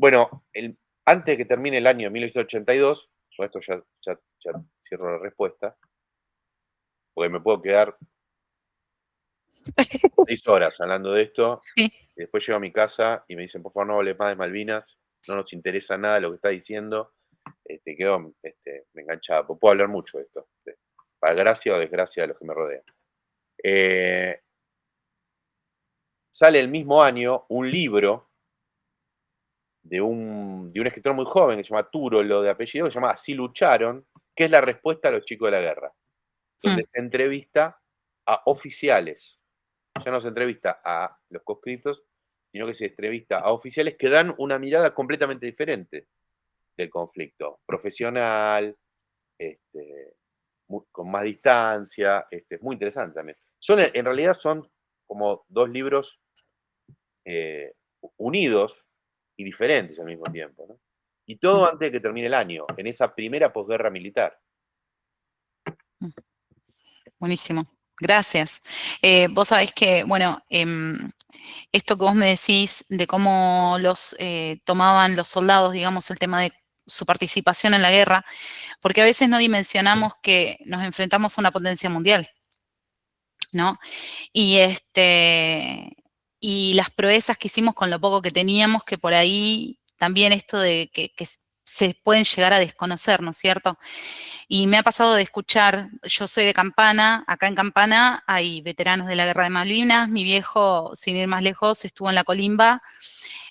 Bueno, antes de que termine el año 1982, con esto ya cierro la respuesta, porque me puedo quedar 6 horas hablando de esto, Sí. y después llego a mi casa y me dicen, por favor, no hables más de Malvinas, no nos interesa nada lo que está diciendo, quedo me enganchaba, pues puedo hablar mucho de esto, para gracia o desgracia de los que me rodean. Sale el mismo año un libro de un escritor muy joven que se llama Túrolo de apellido, que se llama Así lucharon, que es la respuesta a los chicos de la guerra, donde se entrevista a oficiales. Ya no se entrevista a los conscriptos, sino que se entrevista a oficiales que dan una mirada completamente diferente del conflicto, profesional, con más distancia, es muy interesante también. En realidad son como dos libros unidos y diferentes al mismo tiempo, ¿no? Y todo antes de que termine el año, en esa primera posguerra militar. Buenísimo, gracias. Vos sabés que, bueno, esto que vos me decís de cómo los tomaban los soldados, digamos, el tema de su participación en la guerra, porque a veces no dimensionamos que nos enfrentamos a una potencia mundial, ¿no? Y y las proezas que hicimos con lo poco que teníamos, que por ahí también esto de que se pueden llegar a desconocer, ¿no es cierto? Y me ha pasado de escuchar, yo soy de Campana, acá en Campana hay veteranos de la Guerra de Malvinas, mi viejo, sin ir más lejos, estuvo en la Colimba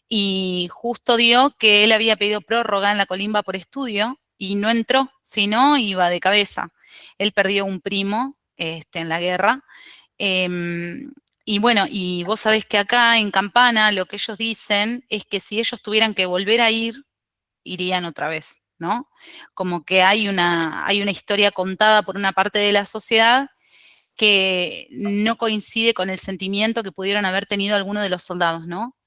y justo dio que él había pedido prórroga en la Colimba por estudio y no entró, sino iba de cabeza. Él perdió un primo en la guerra. Y bueno, y vos sabés que acá en Campana lo que ellos dicen es que si ellos tuvieran que volver a ir, irían otra vez, ¿no? Como que hay una historia contada por una parte de la sociedad que no coincide con el sentimiento que pudieron haber tenido algunos de los soldados, ¿no?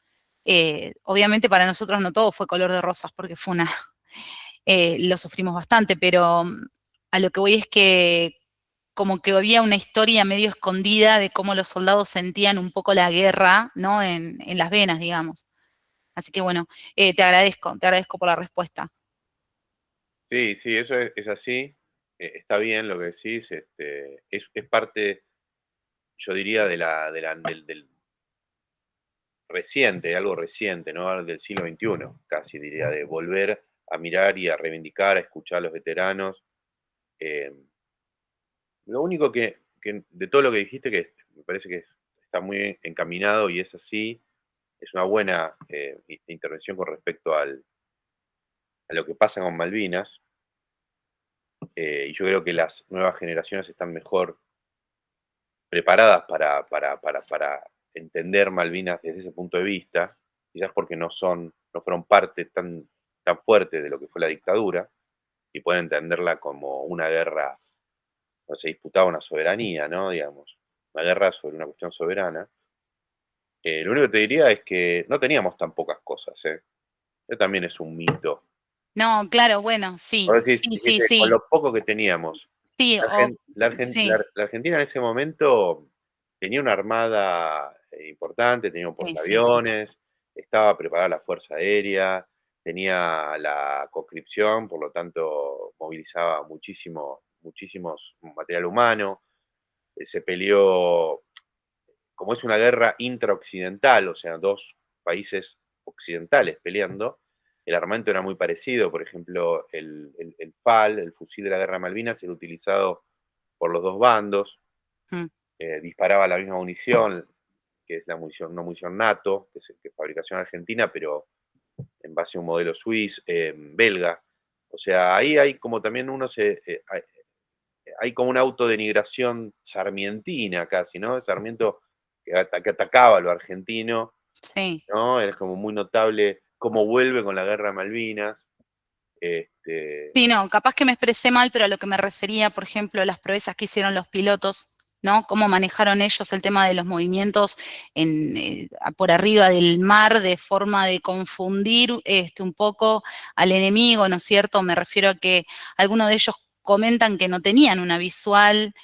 Obviamente para nosotros no todo fue color de rosas, porque fue lo sufrimos bastante, pero a lo que voy es que como que había una historia medio escondida de cómo los soldados sentían un poco la guerra, ¿no? En las venas, digamos. Así que bueno, te agradezco por la respuesta. Sí, sí, eso es así. Está bien lo que decís. Es parte, yo diría, del reciente, algo reciente, ¿no? Del siglo XXI, casi diría, de volver a mirar y a reivindicar, a escuchar a los veteranos. Eh, lo único que de todo lo que dijiste, que me parece que está muy encaminado y es así, es una buena intervención con respecto a lo que pasa con Malvinas. Y yo creo que las nuevas generaciones están mejor preparadas para entender Malvinas desde ese punto de vista, quizás porque no fueron parte tan fuerte de lo que fue la dictadura, y pueden entenderla como una guerra, no se disputaba una soberanía, ¿no? Digamos, una guerra sobre una cuestión soberana. Lo único que te diría es que no teníamos tan pocas cosas, ¿eh? Eso también es un mito. No, claro, bueno, sí, Vos decís, sí, sí, dijiste, con sí, lo poco que teníamos. sí, sí, La Argentina en ese momento tenía una armada importante, tenía un sí, sí, sí, portaaviones, estaba preparada la Fuerza Aérea, tenía la conscripción, por lo tanto movilizaba muchísimos material humano. Se peleó, como es una guerra intraoccidental, o sea, dos países occidentales peleando, el armamento era muy parecido. Por ejemplo, el FAL, el fusil de la guerra de Malvinas, era utilizado por los dos bandos, mm, disparaba la misma munición, que es una munición NATO, que es fabricación argentina, pero en base a un modelo suizo, belga. O sea, ahí hay como también hay como una autodenigración sarmientina casi, ¿no? Sarmiento que atacaba a lo argentino, sí. ¿no? Es como muy notable cómo vuelve con la guerra de Malvinas. Este, Sí, no, capaz que me expresé mal, pero a lo que me refería, por ejemplo, las proezas que hicieron los pilotos, ¿no? Cómo manejaron ellos el tema de los movimientos por arriba del mar de forma de confundir un poco al enemigo, ¿no es cierto? Me refiero a que algunos de ellos comentan que no tenían una visual,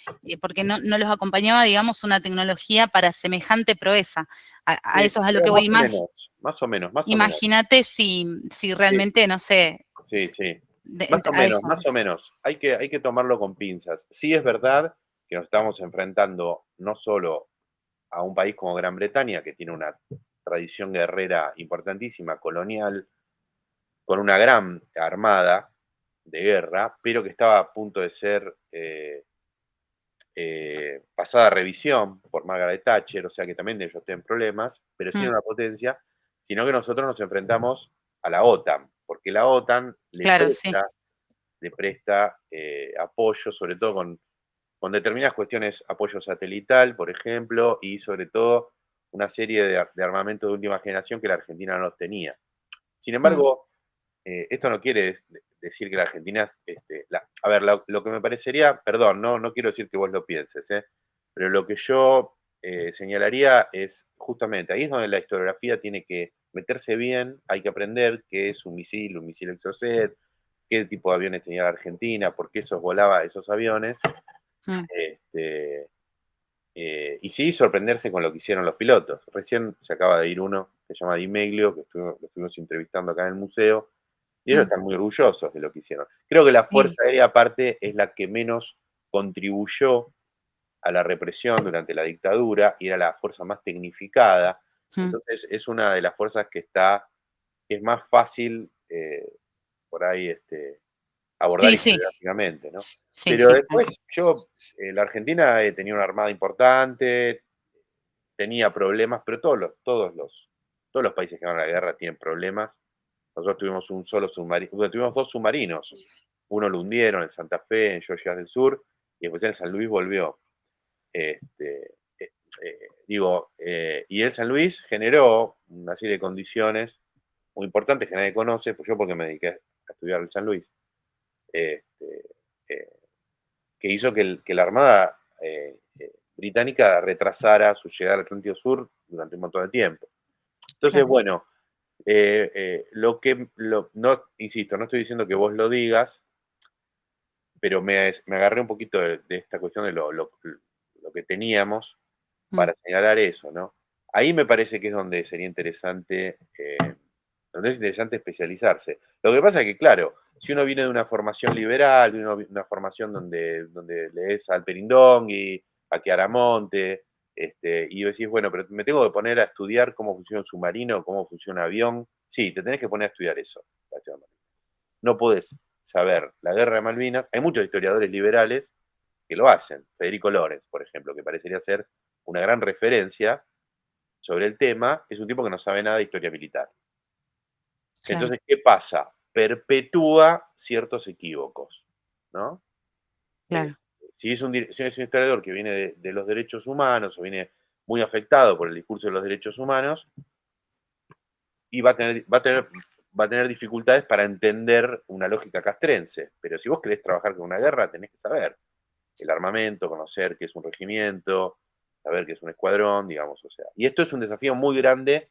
porque no los acompañaba, digamos, una tecnología para semejante proeza. A sí, eso es a lo pero que voy más o más. menos, más o menos, más o menos. Imagínate si Sí, realmente, no sé, sí, sí. a eso. Más o menos. Hay que tomarlo con pinzas. Sí es verdad que nos estamos enfrentando no solo a un país como Gran Bretaña, que tiene una tradición guerrera importantísima, colonial, con una gran armada de guerra, pero que estaba a punto de ser pasada a revisión por Margaret Thatcher, o sea que también ellos tienen problemas, pero sí Mm, una potencia, sino que nosotros nos enfrentamos a la OTAN, porque la OTAN claro, sí. le presta apoyo, sobre todo con determinadas cuestiones, apoyo satelital, por ejemplo, y sobre todo una serie de armamentos de última generación que la Argentina no los tenía. Sin Mm, embargo, esto no quiere decir que la Argentina, a ver, lo que me parecería, perdón, no quiero decir que vos lo pienses, pero lo que yo señalaría es justamente, ahí es donde la historiografía tiene que meterse bien, hay que aprender qué es un misil Exocet, qué tipo de aviones tenía la Argentina, por qué volaba esos aviones, mm, este, y sí sorprenderse con lo que hicieron los pilotos. Recién se acaba de ir uno que se llama Di Meglio, que lo estuvimos entrevistando acá en el museo, y ellos mm, están muy orgullosos de lo que hicieron. Creo que la sí, Fuerza Aérea, aparte, es la que menos contribuyó a la represión durante la dictadura y era la fuerza más tecnificada. mm. Entonces, es una de las fuerzas que es más fácil por ahí abordar Sí, sí, historiográficamente, ¿no? sí, Pero sí. después, la Argentina tenía una armada importante, tenía problemas, pero todos los países que van a la guerra tienen problemas. Nosotros tuvimos un solo submarino, tuvimos dos submarinos. Uno lo hundieron en Santa Fe, en Georgias del Sur, y después en San Luis volvió. Este, y el San Luis generó una serie de condiciones muy importantes que nadie conoce, pues yo porque me dediqué a estudiar el San Luis, este, eh, que hizo que la Armada británica retrasara su llegada al Atlántico Sur durante un montón de tiempo. Entonces, Claro. bueno, no, insisto, no estoy diciendo que vos lo digas, pero me agarré un poquito de esta cuestión de lo que teníamos Mm, para señalar eso, ¿no? Ahí me parece que es donde es interesante especializarse. Lo que pasa es que, claro, si uno viene de una formación liberal, de una formación donde lees al Perindongui, a Chiaramonte, y decís, bueno, pero me tengo que poner a estudiar cómo funciona un submarino, cómo funciona un avión. Sí, te tenés que poner a estudiar eso. No podés saber la guerra de Malvinas. Hay muchos historiadores liberales que lo hacen. Federico Lorenz, por ejemplo, que parecería ser una gran referencia sobre el tema, es un tipo que no sabe nada de historia militar. Claro. Entonces, ¿qué pasa? Perpetúa ciertos equívocos, ¿no? Claro. Si es un historiador que viene de los derechos humanos o viene muy afectado por el discurso de los derechos humanos, y va a tener dificultades para entender una lógica castrense. Pero si vos querés trabajar con una guerra, tenés que saber el armamento, conocer qué es un regimiento, saber qué es un escuadrón, digamos, o sea. Y esto es un desafío muy grande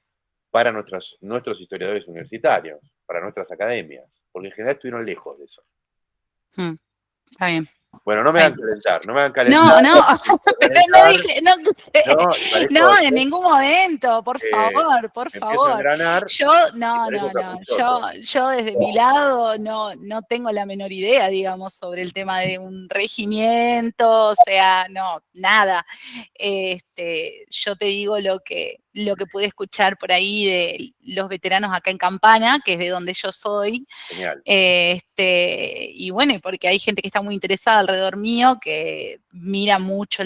para nuestros historiadores universitarios, para nuestras academias, porque en general estuvieron lejos de eso. Está bien. Bueno, no me hagan calentar, no me hagan No, calentar. pero no dije, no, en ningún momento, por favor. Empiezo a engranar. Yo desde mi lado no tengo la menor idea, digamos, sobre el tema de un regimiento, o sea, no, nada. Yo te digo lo que pude escuchar por ahí de los veteranos acá en Campana, que es de donde yo soy. Genial. Y bueno, porque hay gente que está muy interesada alrededor mío, que mira mucho,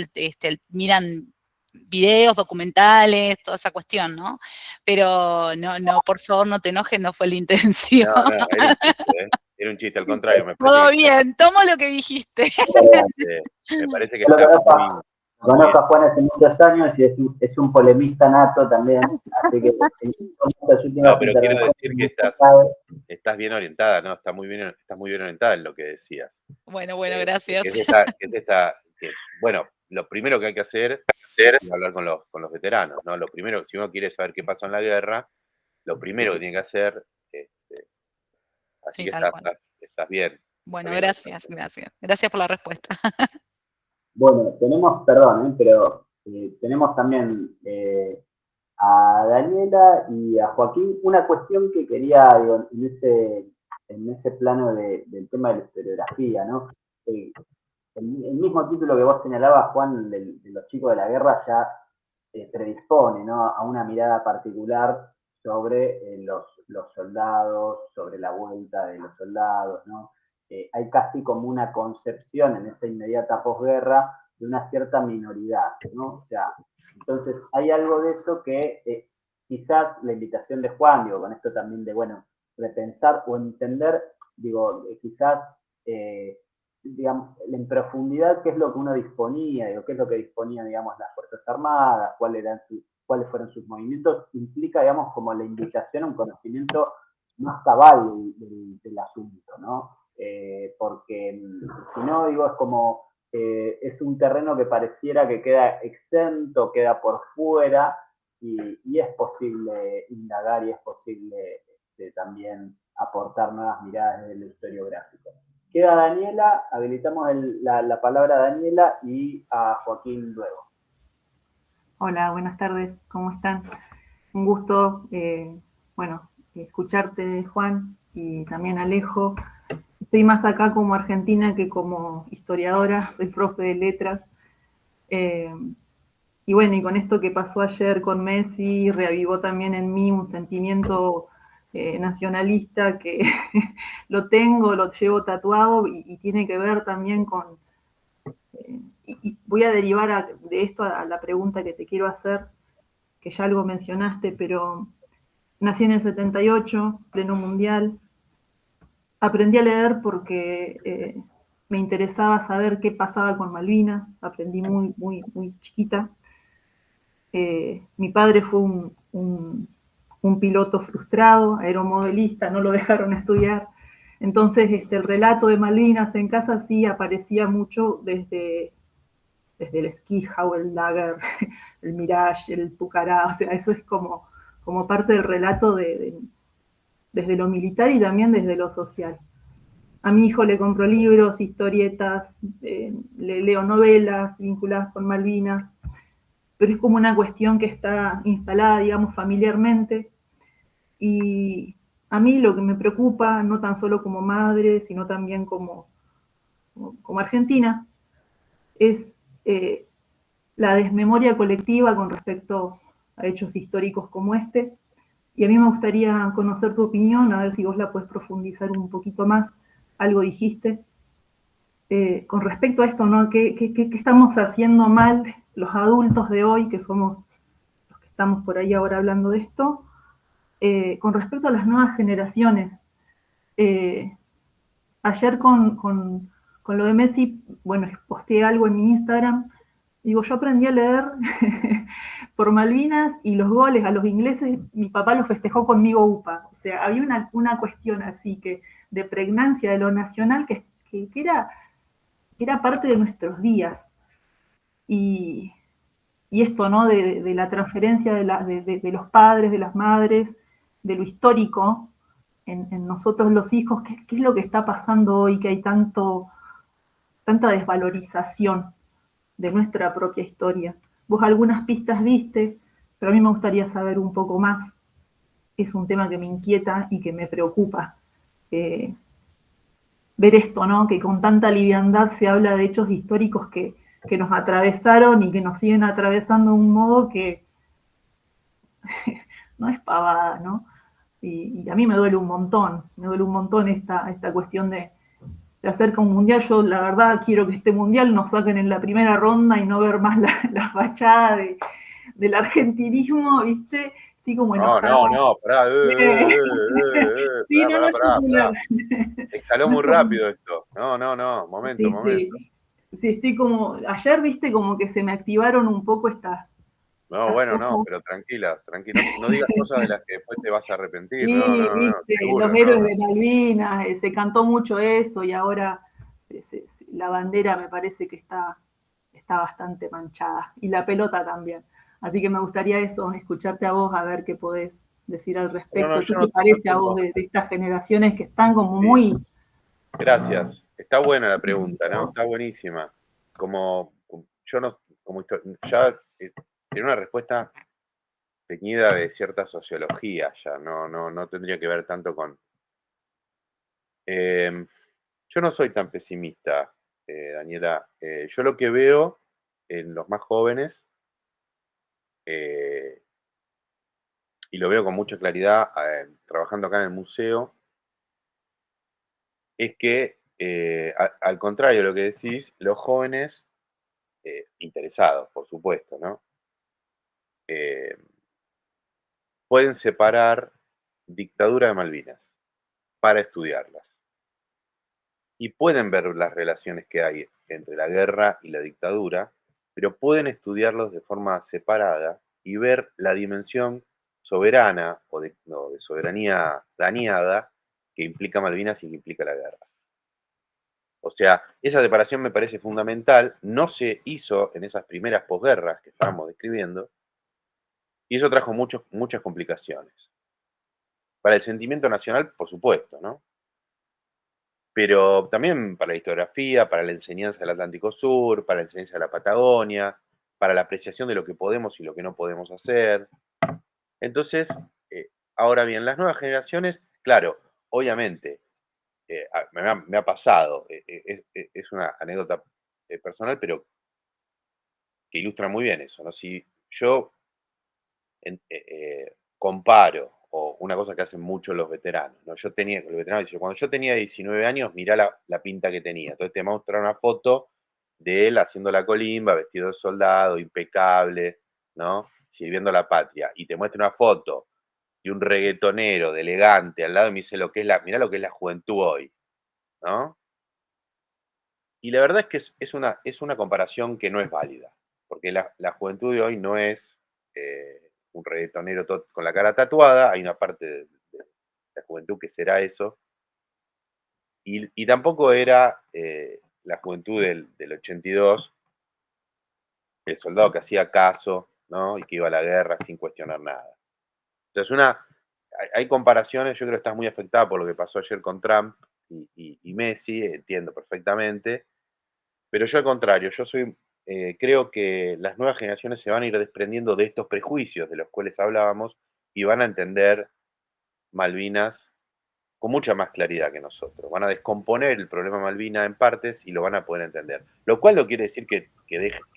miran videos, documentales, toda esa cuestión, ¿no? Pero no, por favor, no te enojes, no fue la intención. No, era un chiste, al contrario. Me parece todo bien, tomo lo que dijiste. Me parece que está muy... Conozco a Juan hace muchos años y es un polemista nato también, así que no, pero quiero decir que estás bien orientada, ¿no? Estás muy bien orientada en lo que decías. Bueno, gracias. Bueno, lo primero que hay que hacer es hablar con los veteranos, ¿no? Lo primero, si uno quiere saber qué pasó en la guerra, lo primero que tiene que hacer, así que estás bien. Bueno, gracias por la respuesta. Bueno, tenemos, perdón, pero tenemos también a Daniela y a Joaquín una cuestión que quería, digo, en ese plano del tema de la historiografía, ¿no? El mismo título que vos señalabas, Juan, de los chicos de la guerra, ya predispone, ¿no?, a una mirada particular sobre los soldados, sobre la vuelta de los soldados, ¿no? Hay casi como una concepción en esa inmediata posguerra de una cierta minoridad, ¿no? O sea, entonces hay algo de eso que quizás la invitación de Juan, digo, con esto también de, bueno, repensar o entender, digo, quizás, digamos, en profundidad qué es lo que uno disponía, digo, qué es lo que disponían, digamos, las Fuerzas Armadas, cuáles fueron sus movimientos, implica, digamos, como la invitación a un conocimiento más cabal del asunto, ¿no? Porque si no, digo, es como, es un terreno que pareciera que queda exento, queda por fuera, y es posible indagar y es posible también aportar nuevas miradas desde lo historiográfico. Queda Daniela, habilitamos la palabra a Daniela y a Joaquín luego. Hola, buenas tardes, ¿cómo están? Un gusto, escucharte, Juan, y también Alejo. Estoy más acá como argentina que como historiadora, soy profe de letras. Y bueno, y con esto que pasó ayer con Messi, reavivó también en mí un sentimiento nacionalista que lo llevo tatuado y tiene que ver también con... y voy a derivar de esto a la pregunta que te quiero hacer, que ya algo mencionaste, pero nací en el 78, pleno mundial. Aprendí a leer porque me interesaba saber qué pasaba con Malvinas. Aprendí muy, muy, muy chiquita. Mi padre fue un piloto frustrado, aeromodelista, no lo dejaron estudiar. Entonces, el relato de Malvinas en casa sí aparecía mucho desde el Skyhow, el Dagger, el Mirage, el Pucará. O sea, eso es como parte del relato desde lo militar y también desde lo social. A mi hijo le compro libros, historietas, le leo novelas vinculadas con Malvinas, pero es como una cuestión que está instalada, digamos, familiarmente. Y a mí lo que me preocupa, no tan solo como madre, sino también como argentina, es la desmemoria colectiva con respecto a hechos históricos como este. Y a mí me gustaría conocer tu opinión, a ver si vos la puedes profundizar un poquito más. Algo dijiste. Con respecto a esto, ¿no? ¿Qué estamos haciendo mal los adultos de hoy, que somos los que estamos por ahí ahora hablando de esto, con respecto a las nuevas generaciones. Ayer con lo de Messi, bueno, posteé algo en mi Instagram. Digo, yo aprendí a leer por Malvinas y los goles a los ingleses, mi papá los festejó conmigo UPA. O sea, había una cuestión así que de pregnancia de lo nacional que era parte de nuestros días. Y esto, ¿no? De la transferencia de los padres, de las madres, de lo histórico en nosotros los hijos, ¿qué es lo que está pasando hoy? Que hay tanta desvalorización de nuestra propia historia. Vos algunas pistas viste, pero a mí me gustaría saber un poco más. Es un tema que me inquieta y que me preocupa. Ver esto, ¿no? Que con tanta liviandad se habla de hechos históricos que nos atravesaron y que nos siguen atravesando de un modo que no es pavada, ¿no? Y a mí me duele un montón esta cuestión de hacer con un mundial. Yo, la verdad, quiero que este mundial nos saquen en la primera ronda y no ver más la fachada del argentinismo, ¿viste? Así como enojada. No, pará, Sí, pará. Escaló muy rápido esto. No, momento. Sí, estoy como, ayer, ¿viste? Como que se me activaron un poco estas cosas. Pero tranquila, no digas cosas de las que después te vas a arrepentir. Sí, viste, Seguro, los héroes de Malvinas, se cantó mucho eso y ahora la bandera me parece que está bastante manchada y la pelota también. Así que me gustaría eso, escucharte a vos, a ver qué podés decir al respecto. ¿Qué te parece a vos de estas generaciones que están como muy... Gracias. Está buena la pregunta, ¿no? Está buenísima. Ya tiene una respuesta teñida de cierta sociología ya, no tendría que ver tanto con... yo no soy tan pesimista, Daniela. Yo lo que veo en los más jóvenes, y lo veo con mucha claridad trabajando acá en el museo, es que, al contrario de lo que decís, los jóvenes, interesados, por supuesto, ¿no? Pueden separar dictadura de Malvinas para estudiarlas. Y pueden ver las relaciones que hay entre la guerra y la dictadura, pero pueden estudiarlos de forma separada y ver la dimensión soberana o de soberanía dañada que implica Malvinas y que implica la guerra. O sea, esa separación me parece fundamental, no se hizo en esas primeras posguerras que estábamos describiendo, y eso trajo muchas complicaciones. Para el sentimiento nacional, por supuesto, ¿no? Pero también para la historiografía, para la enseñanza del Atlántico Sur, para la enseñanza de la Patagonia, para la apreciación de lo que podemos y lo que no podemos hacer. Entonces, ahora bien, las nuevas generaciones, claro, obviamente, me ha pasado, es una anécdota personal, pero que ilustra muy bien eso, ¿no? Si yo comparo, o una cosa que hacen mucho los veteranos, ¿no? Los veteranos dicen, cuando yo tenía 19 años, mirá la pinta que tenía. Entonces te muestra una foto de él haciendo la colimba, vestido de soldado, impecable, ¿no? Sirviendo a la patria. Y te muestra una foto de un reggaetonero, de elegante, al lado, y me dice mirá lo que es la juventud hoy, ¿no? Y la verdad es que es una comparación que no es válida, porque la juventud de hoy no es un reggaetonero con la cara tatuada, hay una parte de la juventud que será eso, y tampoco era la juventud del 82, el soldado que hacía caso, ¿no? Y que iba a la guerra sin cuestionar nada. Entonces, hay comparaciones, yo creo que estás muy afectada por lo que pasó ayer con Trump y Messi, entiendo perfectamente. Pero yo al contrario, creo que las nuevas generaciones se van a ir desprendiendo de estos prejuicios de los cuales hablábamos y van a entender Malvinas con mucha más claridad que nosotros. Van a descomponer el problema Malvinas en partes y lo van a poder entender. Lo cual no quiere decir que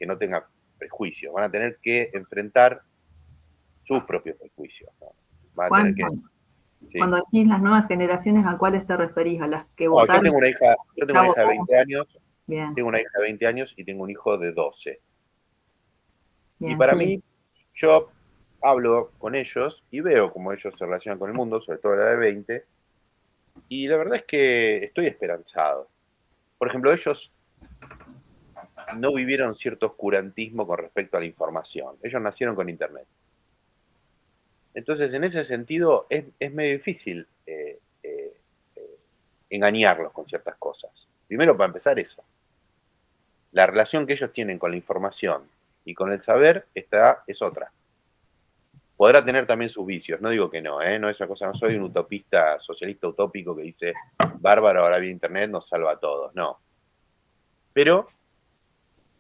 no tenga prejuicios. Van a tener que enfrentar sus propios prejuicios, ¿no? Van a tener que... Sí. Cuando decís las nuevas generaciones, ¿a cuáles te referís? ¿A las que No, votaron? yo tengo una hija de 20 años. Bien. Tengo una hija de 20 años y tengo un hijo de 12. Bien, Y para sí. mí, yo hablo con ellos y veo cómo ellos se relacionan con el mundo, sobre todo la de 20, y la verdad es que estoy esperanzado. Por ejemplo, ellos no vivieron cierto oscurantismo con respecto a la información. Ellos nacieron con Internet. Entonces, en ese sentido, es medio difícil engañarlos con ciertas cosas. Primero, para empezar, eso. La relación que ellos tienen con la información y con el saber es otra. Podrá tener también sus vicios, no digo que no, no es una cosa, no soy un utopista, socialista utópico que dice, bárbaro, ahora bien Internet nos salva a todos, no. Pero,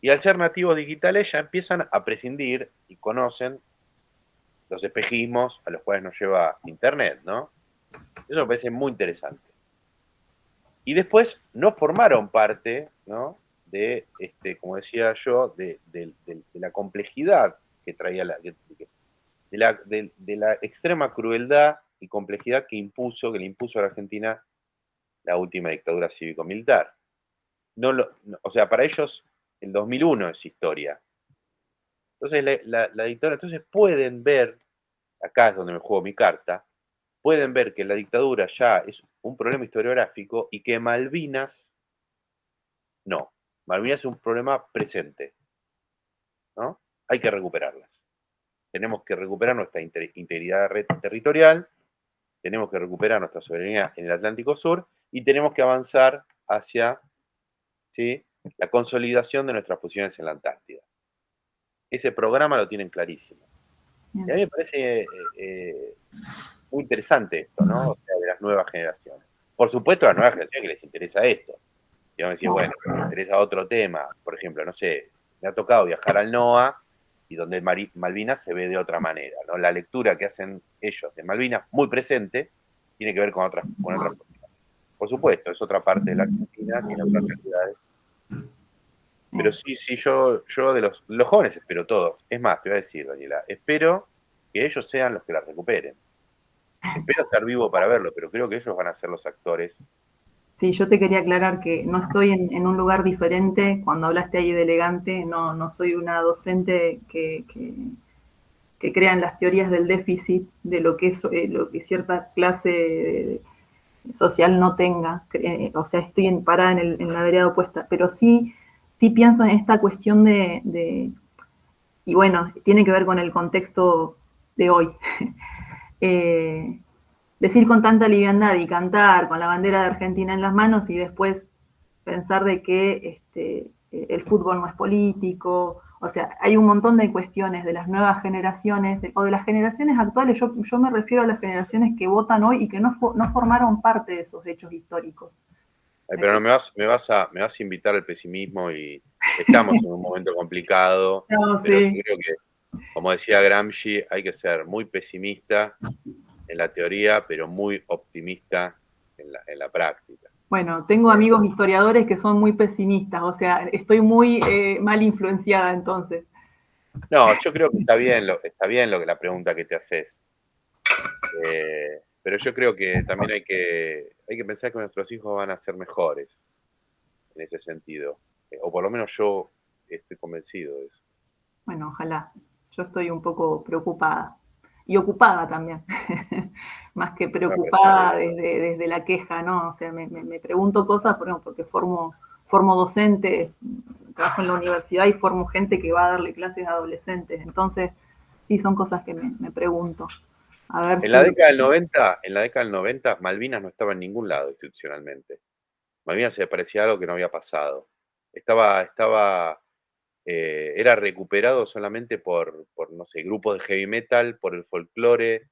y al ser nativos digitales ya empiezan a prescindir y conocen los espejismos a los cuales nos lleva Internet, ¿no? Eso me parece muy interesante. Y después no formaron parte, ¿no? De, como decía yo, de la complejidad que traía de la extrema crueldad y complejidad que le impuso a la Argentina la última dictadura cívico-militar. O sea, para ellos el 2001 es historia. Entonces la dictadura, entonces pueden ver, acá es donde me juego mi carta, pueden ver que la dictadura ya es un problema historiográfico y que Malvinas no. Malvinas es un problema presente, ¿no? Hay que recuperarlas. Tenemos que recuperar nuestra integridad territorial, tenemos que recuperar nuestra soberanía en el Atlántico Sur y tenemos que avanzar hacia, ¿sí?, la consolidación de nuestras posiciones en la Antártida. Ese programa lo tienen clarísimo. Y a mí me parece muy interesante esto, ¿no? O sea, de las nuevas generaciones. Por supuesto, a las nuevas generaciones que les interesa esto. Y vamos a decir, bueno, me interesa otro tema. Por ejemplo, no sé, me ha tocado viajar al NOA y donde Malvinas se ve de otra manera, ¿no? La lectura que hacen ellos de Malvinas, muy presente, tiene que ver con otras cosas. Por supuesto, es otra parte de la Argentina, tiene otras realidades. Pero sí, yo de los jóvenes espero todos. Es más, te voy a decir, Daniela, espero que ellos sean los que la recuperen. Espero estar vivo para verlo, pero creo que ellos van a ser los actores. Sí, yo te quería aclarar que no estoy en un lugar diferente. Cuando hablaste ahí de elegante, no soy una docente que crea en las teorías del déficit, de lo que cierta clase social no tenga. O sea, estoy parada en la vereda opuesta, pero sí pienso en esta cuestión y bueno, tiene que ver con el contexto de hoy. Decir con tanta liviandad y cantar con la bandera de Argentina en las manos y después pensar de que el fútbol no es político. O sea, hay un montón de cuestiones de las nuevas generaciones o de las generaciones actuales. Yo me refiero a las generaciones que votan hoy y que no formaron parte de esos hechos históricos. Pero no me vas a invitar al pesimismo y estamos en un momento complicado, No, pero sí. yo creo que, como decía Gramsci, hay que ser muy pesimista en la teoría, pero muy optimista en la práctica. Bueno, tengo amigos historiadores que son muy pesimistas, o sea, estoy muy mal influenciada entonces. No, yo creo que está bien lo que la pregunta que te haces. Pero yo creo que también hay que pensar que nuestros hijos van a ser mejores en ese sentido. O por lo menos yo estoy convencido de eso. Bueno, ojalá. Yo estoy un poco preocupada. Y ocupada también. Más que preocupada desde la queja, ¿no? O sea, me pregunto cosas, porque formo docentes, trabajo en la universidad y formo gente que va a darle clases a adolescentes. Entonces, sí, son cosas que me pregunto. A ver en la década del 90, Malvinas no estaba en ningún lado institucionalmente. Malvinas se parecía a algo que no había pasado. Era recuperado solamente por, no sé, grupos de heavy metal, por el folclore.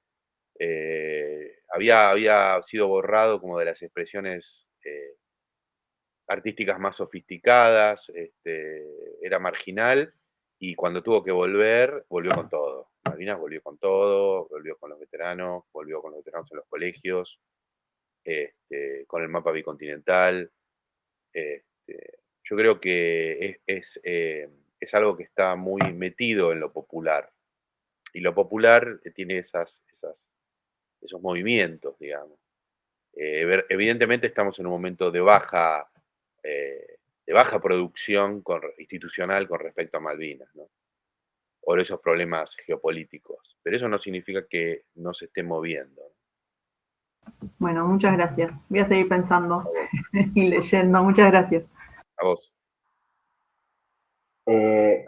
Había sido borrado como de las expresiones artísticas más sofisticadas, era marginal, y cuando tuvo que volver, volvió con todo. Malvinas volvió con todo, volvió con los veteranos en los colegios, con el mapa bicontinental. Yo creo que es algo que está muy metido en lo popular, y lo popular tiene esos movimientos, digamos. Evidentemente estamos en un momento de baja producción institucional con respecto a Malvinas, ¿no? o esos problemas geopolíticos. Pero eso no significa que no se esté moviendo. Bueno, muchas gracias. Voy a seguir pensando y leyendo. Muchas gracias. A vos.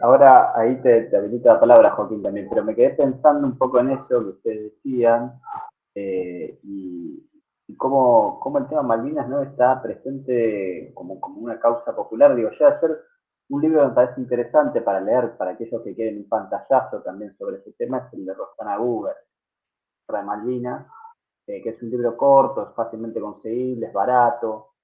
Ahora ahí te habilito la palabra, Joaquín, también, pero me quedé pensando un poco en eso que ustedes decían y cómo el tema Malvinas no está presente como una causa popular. Digo, yo ayer un libro que me parece interesante para leer para aquellos que quieren un pantallazo también sobre este tema es el de Rosana Guber, de Malvinas, que es un libro corto, es fácilmente conseguible, es barato.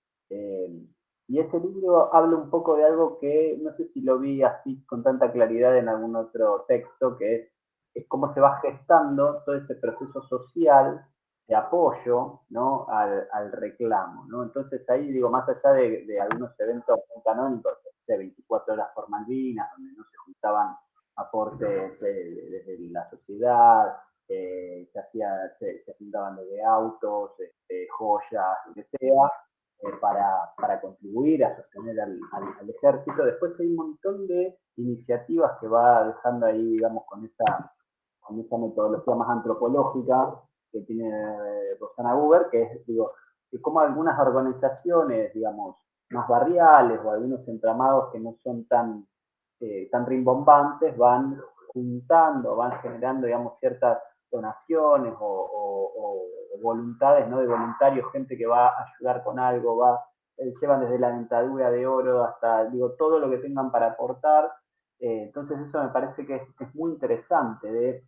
Y ese libro habla un poco de algo que no sé si lo vi así con tanta claridad en algún otro texto, que es cómo se va gestando todo ese proceso social de apoyo, ¿no? al reclamo, ¿no? Entonces ahí, digo, más allá de algunos eventos canónicos, 24 horas por Malvinas, donde no se juntaban aportes desde la sociedad, se juntaban de autos, joyas, lo que sea, para contribuir a sostener al ejército. Después hay un montón de iniciativas que va dejando ahí, digamos, con esa metodología más antropológica que tiene Rosana Guber, que es, digo, que como algunas organizaciones, digamos, más barriales o algunos entramados que no son tan rimbombantes van juntando, van generando, digamos, ciertas donaciones o voluntades, ¿no? De voluntarios, gente que va a ayudar con algo, llevan desde la dentadura de oro hasta, digo, todo lo que tengan para aportar. Entonces eso me parece que es muy interesante, de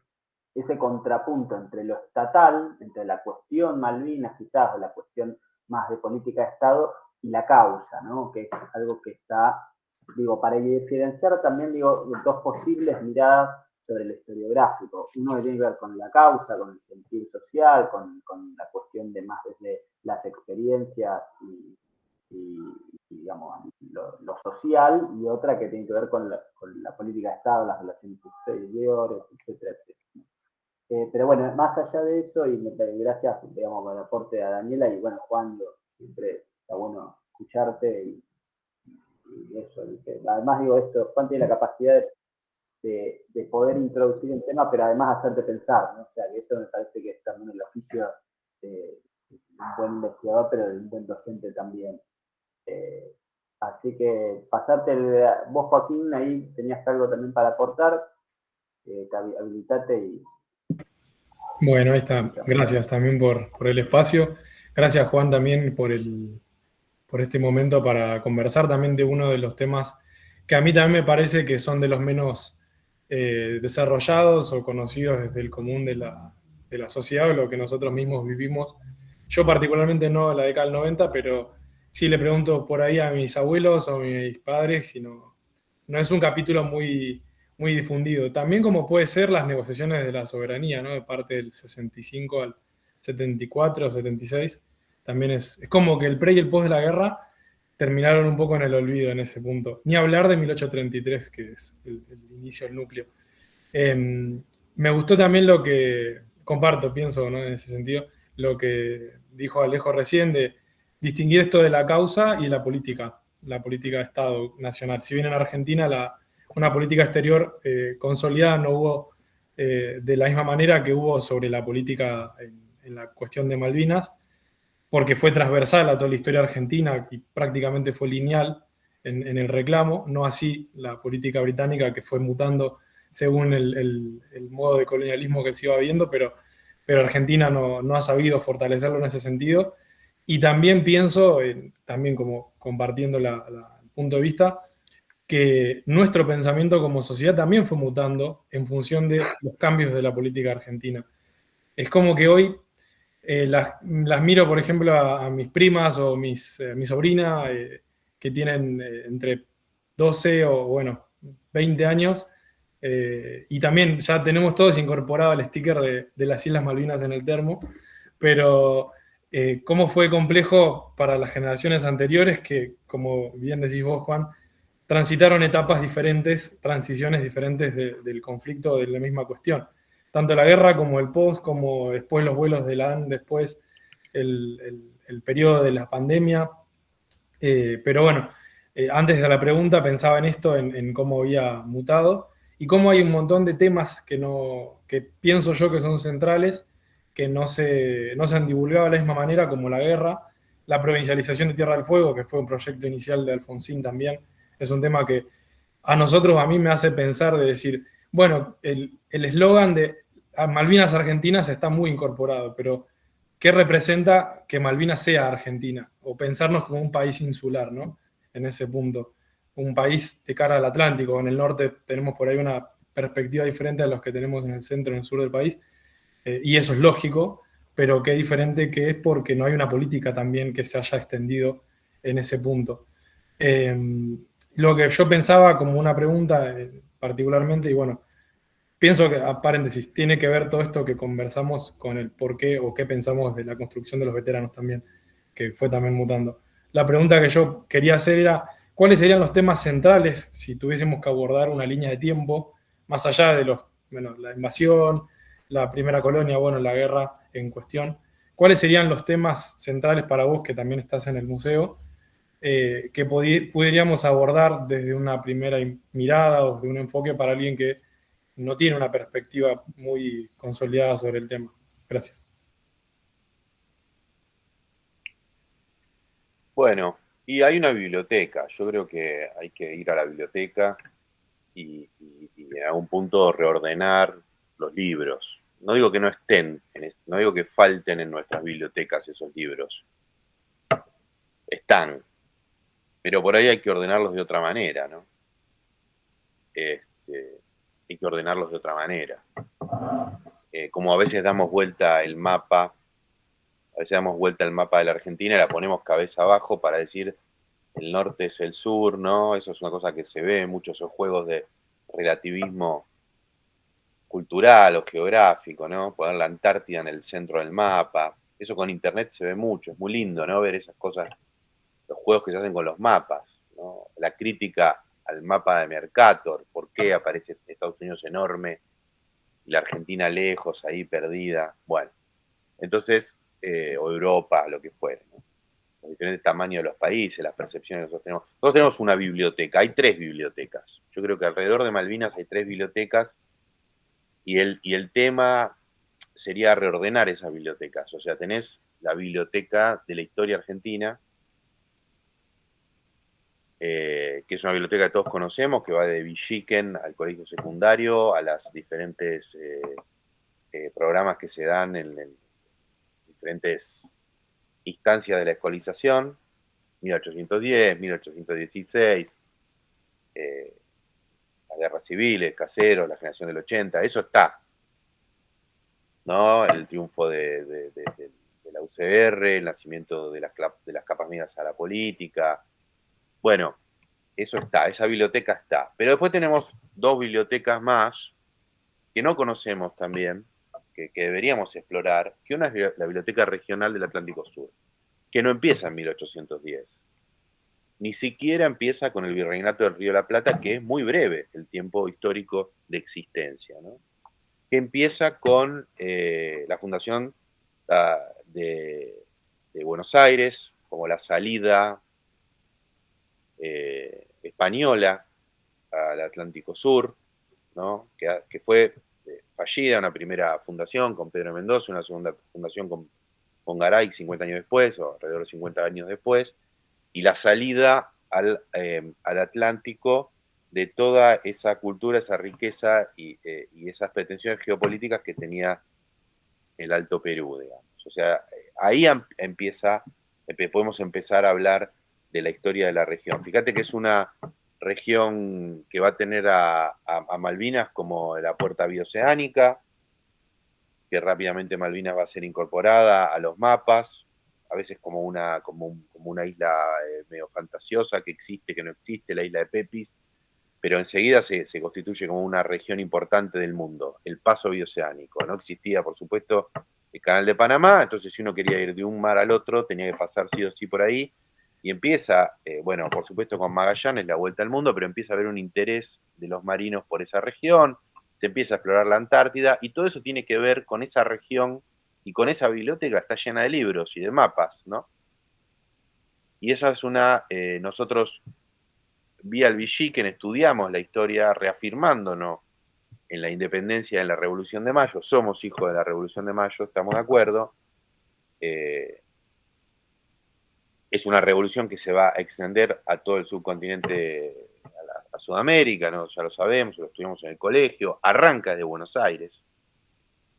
ese contrapunto entre lo estatal, entre la cuestión Malvinas quizás, o la cuestión más de política de Estado, y la causa, ¿no? Que es algo que está, digo, para diferenciar también, digo, dos posibles miradas sobre lo historiográfico. Uno que tiene que ver con la causa, con el sentir social, con la cuestión de más desde las experiencias y digamos, lo social, y otra que tiene que ver con la política de Estado, las relaciones exteriores, etcétera, etcétera. Pero bueno, más allá de eso, y gracias, digamos, por el aporte a Daniela, y bueno, Juan, siempre está bueno escucharte, y eso, además digo esto, Juan tiene la capacidad de poder introducir un tema, pero además hacerte pensar, ¿no? O sea, que eso me parece que es también el oficio de un buen investigador, pero de un buen docente también. Así que pasarte, vos Joaquín, ahí tenías algo también para aportar, habilitate y... Bueno, ahí está. Gracias también por el espacio. Gracias, Juan, también por este momento para conversar también de uno de los temas que a mí también me parece que son de los menos desarrollados o conocidos desde el común de la sociedad o lo que nosotros mismos vivimos. Yo particularmente no en la década del 90, pero sí le pregunto por ahí a mis abuelos o a mis padres, y no es un capítulo muy difundido. También como puede ser las negociaciones de la soberanía, ¿no? De parte del 65 al 74 o 76. También es como que el pre y el post de la guerra terminaron un poco en el olvido en ese punto. Ni hablar de 1833, que es el inicio, el núcleo. Me gustó también lo que comparto, pienso, ¿no? En ese sentido, lo que dijo Alejo recién de distinguir esto de la causa y la política de Estado nacional. Si bien en Argentina una política exterior consolidada no hubo de la misma manera que hubo sobre la política en la cuestión de Malvinas, porque fue transversal a toda la historia argentina y prácticamente fue lineal en el reclamo, no así la política británica, que fue mutando según el modo de colonialismo que se iba viendo, pero Argentina no ha sabido fortalecerlo en ese sentido. Y también pienso, también como compartiendo el punto de vista, que nuestro pensamiento como sociedad también fue mutando en función de los cambios de la política argentina. Es como que hoy las miro, por ejemplo, a mis primas o mi sobrina, que tienen entre 12 o, bueno, 20 años, y también ya tenemos todos incorporado el sticker de las Islas Malvinas en el termo, pero cómo fue complejo para las generaciones anteriores que, como bien decís vos, Juan, transitaron etapas diferentes, transiciones diferentes del conflicto de la misma cuestión. Tanto la guerra como el post, como después los vuelos de la AN, después el periodo de la pandemia. Pero bueno, antes de la pregunta pensaba en esto, en cómo había mutado. y cómo hay un montón de temas que pienso yo que son centrales, que no se han divulgado de la misma manera, como la guerra, la provincialización de Tierra del Fuego, que fue un proyecto inicial de Alfonsín también, es un tema que a mí me hace pensar de decir, bueno, el eslogan de Malvinas Argentinas está muy incorporado, pero ¿qué representa que Malvinas sea Argentina? O pensarnos como un país insular, ¿no? En ese punto. Un país de cara al Atlántico. En el norte tenemos por ahí una perspectiva diferente a los que tenemos en el centro y en el sur del país, y eso es lógico, pero qué diferente que es porque no hay una política también que se haya extendido en ese punto. Lo que yo pensaba como una pregunta particularmente, y bueno, pienso que, a paréntesis, tiene que ver todo esto que conversamos con el por qué o qué pensamos de la construcción de los veteranos también, que fue también mutando. La pregunta que yo quería hacer era, ¿cuáles serían los temas centrales si tuviésemos que abordar una línea de tiempo, más allá de la invasión, la primera colonia, bueno, la guerra en cuestión? ¿Cuáles serían los temas centrales para vos, que también estás en el museo, que podríamos abordar desde una primera mirada o de un enfoque para alguien que no tiene una perspectiva muy consolidada sobre el tema? Gracias. Bueno, y hay una biblioteca. Yo creo que hay que ir a la biblioteca y en algún punto reordenar los libros. No digo que no estén, no digo que falten en nuestras bibliotecas esos libros. Están, pero por ahí hay que ordenarlos de otra manera, ¿no? Hay que ordenarlos de otra manera. Como a veces damos vuelta el mapa, de la Argentina y la ponemos cabeza abajo para decir el norte es el sur, ¿no? Eso es una cosa que se ve en muchos esos juegos de relativismo cultural o geográfico, ¿no? Poner la Antártida en el centro del mapa. Eso con internet se ve mucho, es muy lindo, ¿no? Ver esas cosas, los juegos que se hacen con los mapas, ¿no? La crítica al mapa de Mercator, por qué aparece Estados Unidos enorme y la Argentina lejos, ahí perdida. Bueno, entonces, o Europa, lo que fuera, ¿no? Los diferentes tamaños de los países, las percepciones que nosotros tenemos. Nosotros tenemos una biblioteca, hay 3 bibliotecas. Yo creo que alrededor de Malvinas hay 3 bibliotecas y el tema sería reordenar esas bibliotecas. O sea, tenés la biblioteca de la historia argentina, que es una biblioteca que todos conocemos, que va de Villiquen al colegio secundario, a las diferentes programas que se dan en diferentes instancias de la escolarización, 1810, 1816, las guerras civiles, Caseros, la generación del 80, eso está, ¿no? El triunfo de la UCR, el nacimiento de las capas medias a la política. Bueno, eso está, esa biblioteca está. Pero después tenemos 2 bibliotecas más que no conocemos también, que deberíamos explorar, que una es la Biblioteca Regional del Atlántico Sur, que no empieza en 1810. Ni siquiera empieza con el Virreinato del Río de la Plata, que es muy breve el tiempo histórico de existencia, ¿no? Que empieza con la fundación de Buenos Aires, como la salida española al Atlántico Sur, ¿no? Que fue fallida, una primera fundación con Pedro Mendoza, una segunda fundación con Garay 50 años después, o alrededor de 50 años después, y la salida al Atlántico de toda esa cultura, esa riqueza y esas pretensiones geopolíticas que tenía el Alto Perú, digamos. O sea, ahí podemos empezar a hablar de la historia de la región. Fíjate que es una región que va a tener a Malvinas como la puerta bioceánica, que rápidamente Malvinas va a ser incorporada a los mapas, a veces como una isla medio fantasiosa, que existe, que no existe, la isla de Pepis, pero enseguida se constituye como una región importante del mundo, el paso bioceánico. No existía, por supuesto, el Canal de Panamá, entonces si uno quería ir de un mar al otro, tenía que pasar sí o sí por ahí, y empieza, bueno, por supuesto con Magallanes, la vuelta al mundo, pero empieza a haber un interés de los marinos por esa región, se empieza a explorar la Antártida, y todo eso tiene que ver con esa región, y con esa biblioteca está llena de libros y de mapas, ¿no? Y esa es nosotros vía el Villiquen estudiamos la historia reafirmándonos en la independencia, en la Revolución de Mayo, somos hijos de la Revolución de Mayo, estamos de acuerdo. Es una revolución que se va a extender a todo el subcontinente, a Sudamérica, ¿no? Ya lo sabemos, lo estudiamos en el colegio, arranca de Buenos Aires,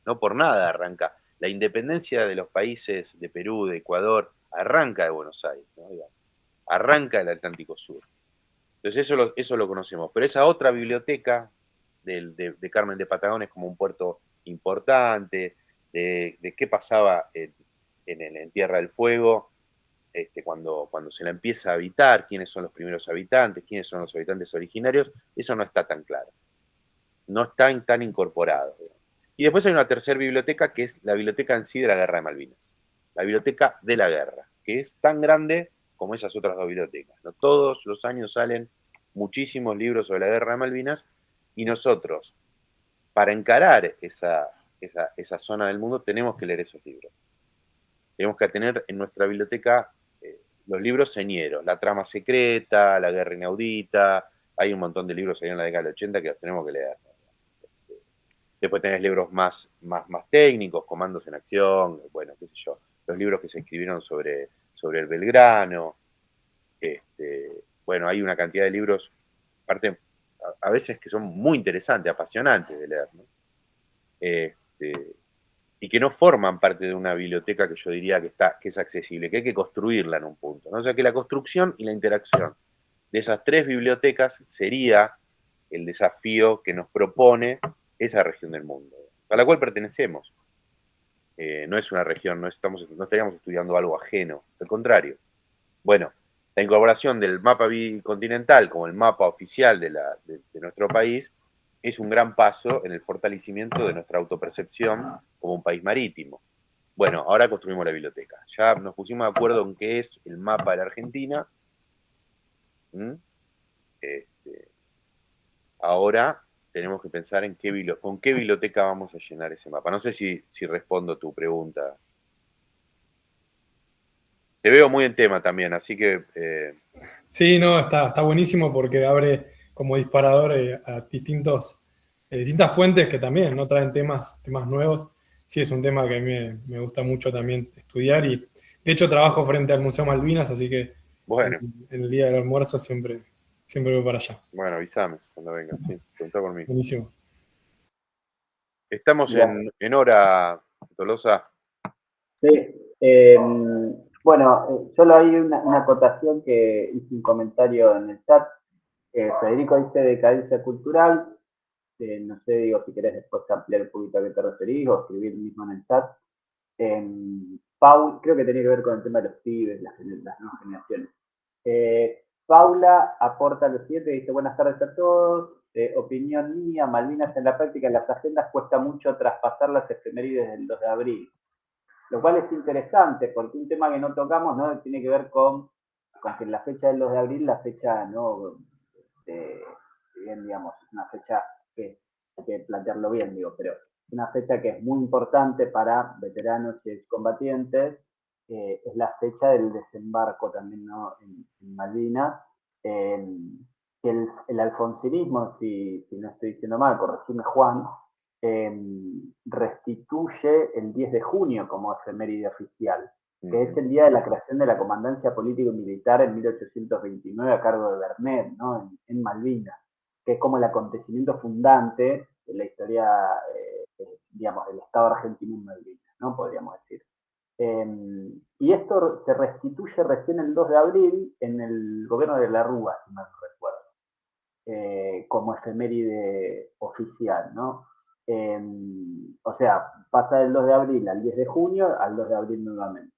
no por nada arranca. La independencia de los países de Perú, de Ecuador, arranca de Buenos Aires, ¿no? Arranca del Atlántico Sur. Entonces eso lo conocemos, pero esa otra biblioteca de Carmen de Patagones como un puerto importante, de qué pasaba en Tierra del Fuego, cuando se la empieza a habitar, quiénes son los primeros habitantes, quiénes son los habitantes originarios, eso no está tan claro. No está tan incorporado. Y después hay una tercera biblioteca, que es la biblioteca en sí de la Guerra de Malvinas. La biblioteca de la guerra, que es tan grande como esas otras dos bibliotecas, ¿no? Todos los años salen muchísimos libros sobre la Guerra de Malvinas, y nosotros, para encarar esa zona del mundo, tenemos que leer esos libros. Tenemos que tener en nuestra biblioteca los libros señeros, La trama secreta, La guerra inaudita, hay un montón de libros ahí en la década del 80 que los tenemos que leer. Después tenés libros más técnicos, Comandos en Acción, bueno, qué sé yo, los libros que se escribieron sobre el Belgrano. Bueno, hay una cantidad de libros, aparte, a veces que son muy interesantes, apasionantes de leer, ¿no? Y que no forman parte de una biblioteca que yo diría que es accesible, que hay que construirla en un punto, ¿no? O sea, que la construcción y la interacción de esas tres bibliotecas sería el desafío que nos propone esa región del mundo, a la cual pertenecemos. No es una región, no estaríamos estudiando algo ajeno, al contrario. Bueno, la incorporación del mapa bicontinental como el mapa oficial de nuestro país es un gran paso en el fortalecimiento de nuestra autopercepción como un país marítimo. Bueno, ahora construimos la biblioteca. Ya nos pusimos de acuerdo en qué es el mapa de la Argentina. Ahora tenemos que pensar en con qué biblioteca vamos a llenar ese mapa. No sé si respondo tu pregunta. Te veo muy en tema también, así que... Sí, no, está buenísimo porque abre como disparador a distintas fuentes que también no traen temas nuevos. Sí, es un tema que a mí me gusta mucho también estudiar, y de hecho trabajo frente al Museo Malvinas, así que bueno, en el día del almuerzo siempre voy para allá. Bueno, avísame cuando vengas, sí, contá por mí. Buenísimo. Estamos en hora, Tolosa. Sí, bueno, solo hay una acotación que hice un comentario en el chat. Federico dice decadencia cultural. No sé, digo, si querés después ampliar un poquito a qué te referís o escribir mismo en el chat. Paul, creo que tenía que ver con el tema de los pibes, las nuevas generaciones. Paula aporta lo siguiente, dice: buenas tardes a todos. Opinión mía, Malvinas en la práctica, en las agendas cuesta mucho traspasar las efemérides del 2 de abril. Lo cual es interesante, porque un tema que no tocamos, ¿no?, tiene que ver con que la fecha del 2 de abril, la fecha, ¿no?, si bien, digamos, es una fecha que hay que plantearlo bien, digo, pero es una fecha que es muy importante para veteranos y excombatientes. Es la fecha del desembarco también, ¿no?, en Malvinas. El alfonsinismo, si no estoy diciendo mal, corregime Juan, restituye el 10 de junio como efeméride oficial, que es el día de la creación de la Comandancia Político y Militar en 1829 a cargo de Bernet, ¿no?, en Malvinas, que es como el acontecimiento fundante de la historia, digamos, del Estado argentino en Malvinas, ¿no?, podríamos decir. Y esto se restituye recién el 2 de abril en el gobierno de la Rúa, si mal no recuerdo, como efeméride oficial, ¿no? O sea, pasa del 2 de abril al 10 de junio al 2 de abril nuevamente.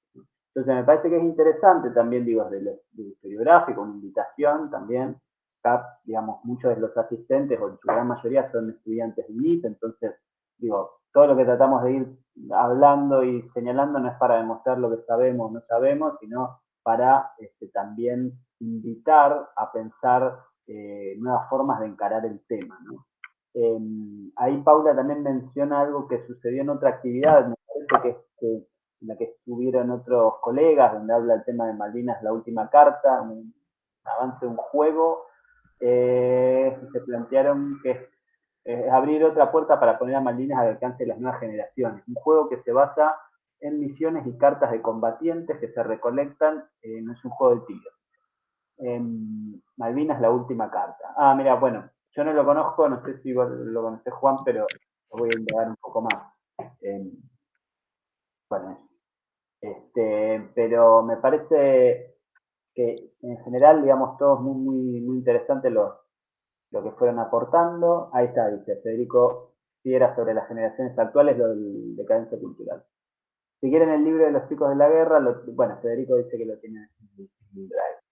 Entonces me parece que es interesante también, digo, desde lo historiográfico, una invitación también. Acá, digamos, muchos de los asistentes, o en su gran mayoría, son estudiantes de UNIT, entonces, digo, todo lo que tratamos de ir hablando y señalando no es para demostrar lo que sabemos o no sabemos, sino para también invitar a pensar nuevas formas de encarar el tema, ¿no? Ahí Paula también menciona algo que sucedió en otra actividad, me parece que en la que estuvieron otros colegas, donde habla el tema de Malvinas, la última carta, un avance de un juego, y se plantearon que es abrir otra puerta para poner a Malvinas al alcance de las nuevas generaciones. Un juego que se basa en misiones y cartas de combatientes que se recolectan, no es un juego de tiros. Malvinas, la última carta. Ah, mira, bueno, yo no lo conozco, no sé si vos lo conocés, Juan, pero lo voy a indagar un poco más. Bueno, pero me parece que en general, digamos, todos muy interesantes lo que fueron aportando. Ahí está, dice Federico, si era sobre las generaciones actuales, lo del decadencia cultural. Si quieren el libro de los chicos de la guerra, bueno, Federico dice que lo tiene en el drive.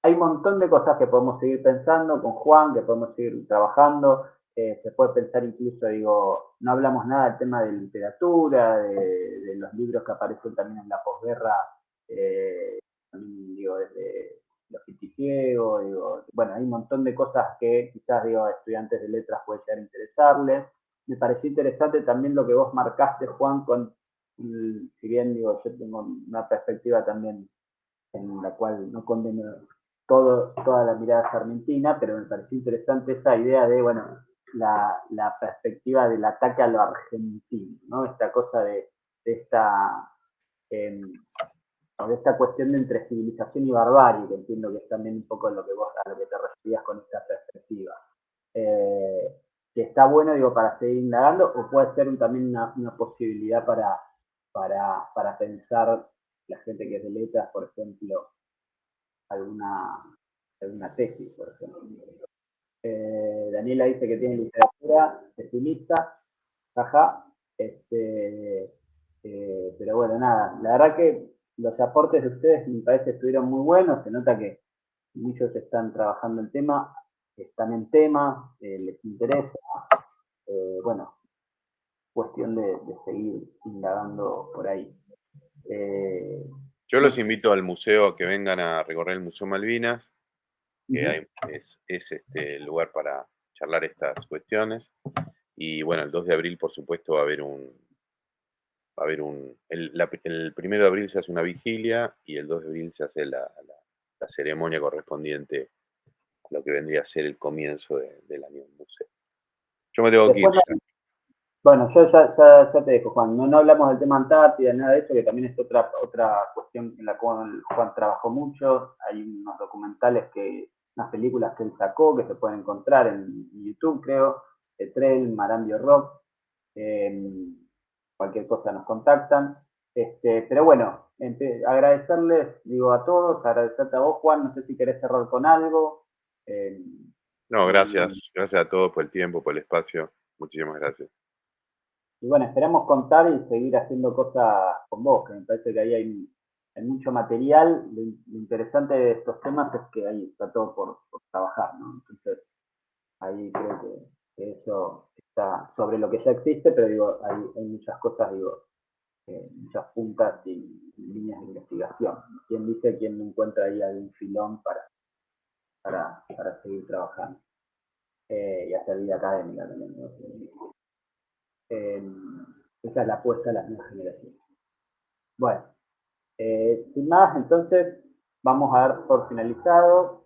Hay un montón de cosas que podemos seguir pensando con Juan, que podemos seguir trabajando. Se puede pensar incluso, digo, no hablamos nada del tema de literatura, de los libros que aparecen también en la posguerra, también, digo, desde Los Pichiciegos, digo, bueno, hay un montón de cosas que quizás, digo, a estudiantes de letras puede llegar a interesarles. Me pareció interesante también lo que vos marcaste, Juan, con, si bien, digo, yo tengo una perspectiva también en la cual no condeno toda la mirada sarmentina, pero me pareció interesante esa idea de, bueno, la perspectiva del ataque a lo argentino, ¿no? Esta cosa de esta cuestión de entre civilización y barbarie, que entiendo que es también un poco a lo que te referías con esta perspectiva. Que está bueno, digo, para seguir indagando, o puede ser también una posibilidad para pensar la gente que es de letras, por ejemplo, alguna tesis, por ejemplo. Daniela dice que tiene literatura, pesimista, jaja. Pero bueno, nada, la verdad que los aportes de ustedes me parece estuvieron muy buenos, se nota que muchos están trabajando el tema, están en tema, les interesa. Bueno, cuestión de seguir indagando por ahí. Yo los invito al museo, a que vengan a recorrer el Museo Malvinas, que es el lugar para charlar estas cuestiones. Y bueno, el 2 de abril, por supuesto, va a haber el 1 de abril se hace una vigilia y el 2 de abril se hace la ceremonia correspondiente a lo que vendría a ser el comienzo del año del museo. Yo me tengo que ir. Bueno, yo ya te dejo, Juan. No hablamos del tema Antártida, nada de eso, que también es otra cuestión en la cual Juan trabajó mucho. Hay unos documentales, unas películas que él sacó, que se pueden encontrar en YouTube, creo. Etrel, Marambio Rock. Cualquier cosa nos contactan. Pero bueno, agradecerles, digo, a todos, agradecerte a vos, Juan. No sé si querés cerrar con algo. No, gracias. Gracias a todos por el tiempo, por el espacio. Muchísimas gracias. Y bueno, esperamos contar y seguir haciendo cosas con vos, que me parece que ahí hay mucho material. Lo interesante de estos temas es que ahí está todo por trabajar, ¿no? Entonces, ahí creo que eso está sobre lo que ya existe, pero digo, hay muchas cosas, digo, muchas puntas y líneas de investigación. ¿Quién dice quién encuentra ahí algún filón para seguir trabajando? Y hacer vida académica también, ¿no? Esa es la apuesta a las nuevas generaciones. Bueno, sin más, entonces vamos a dar por finalizado.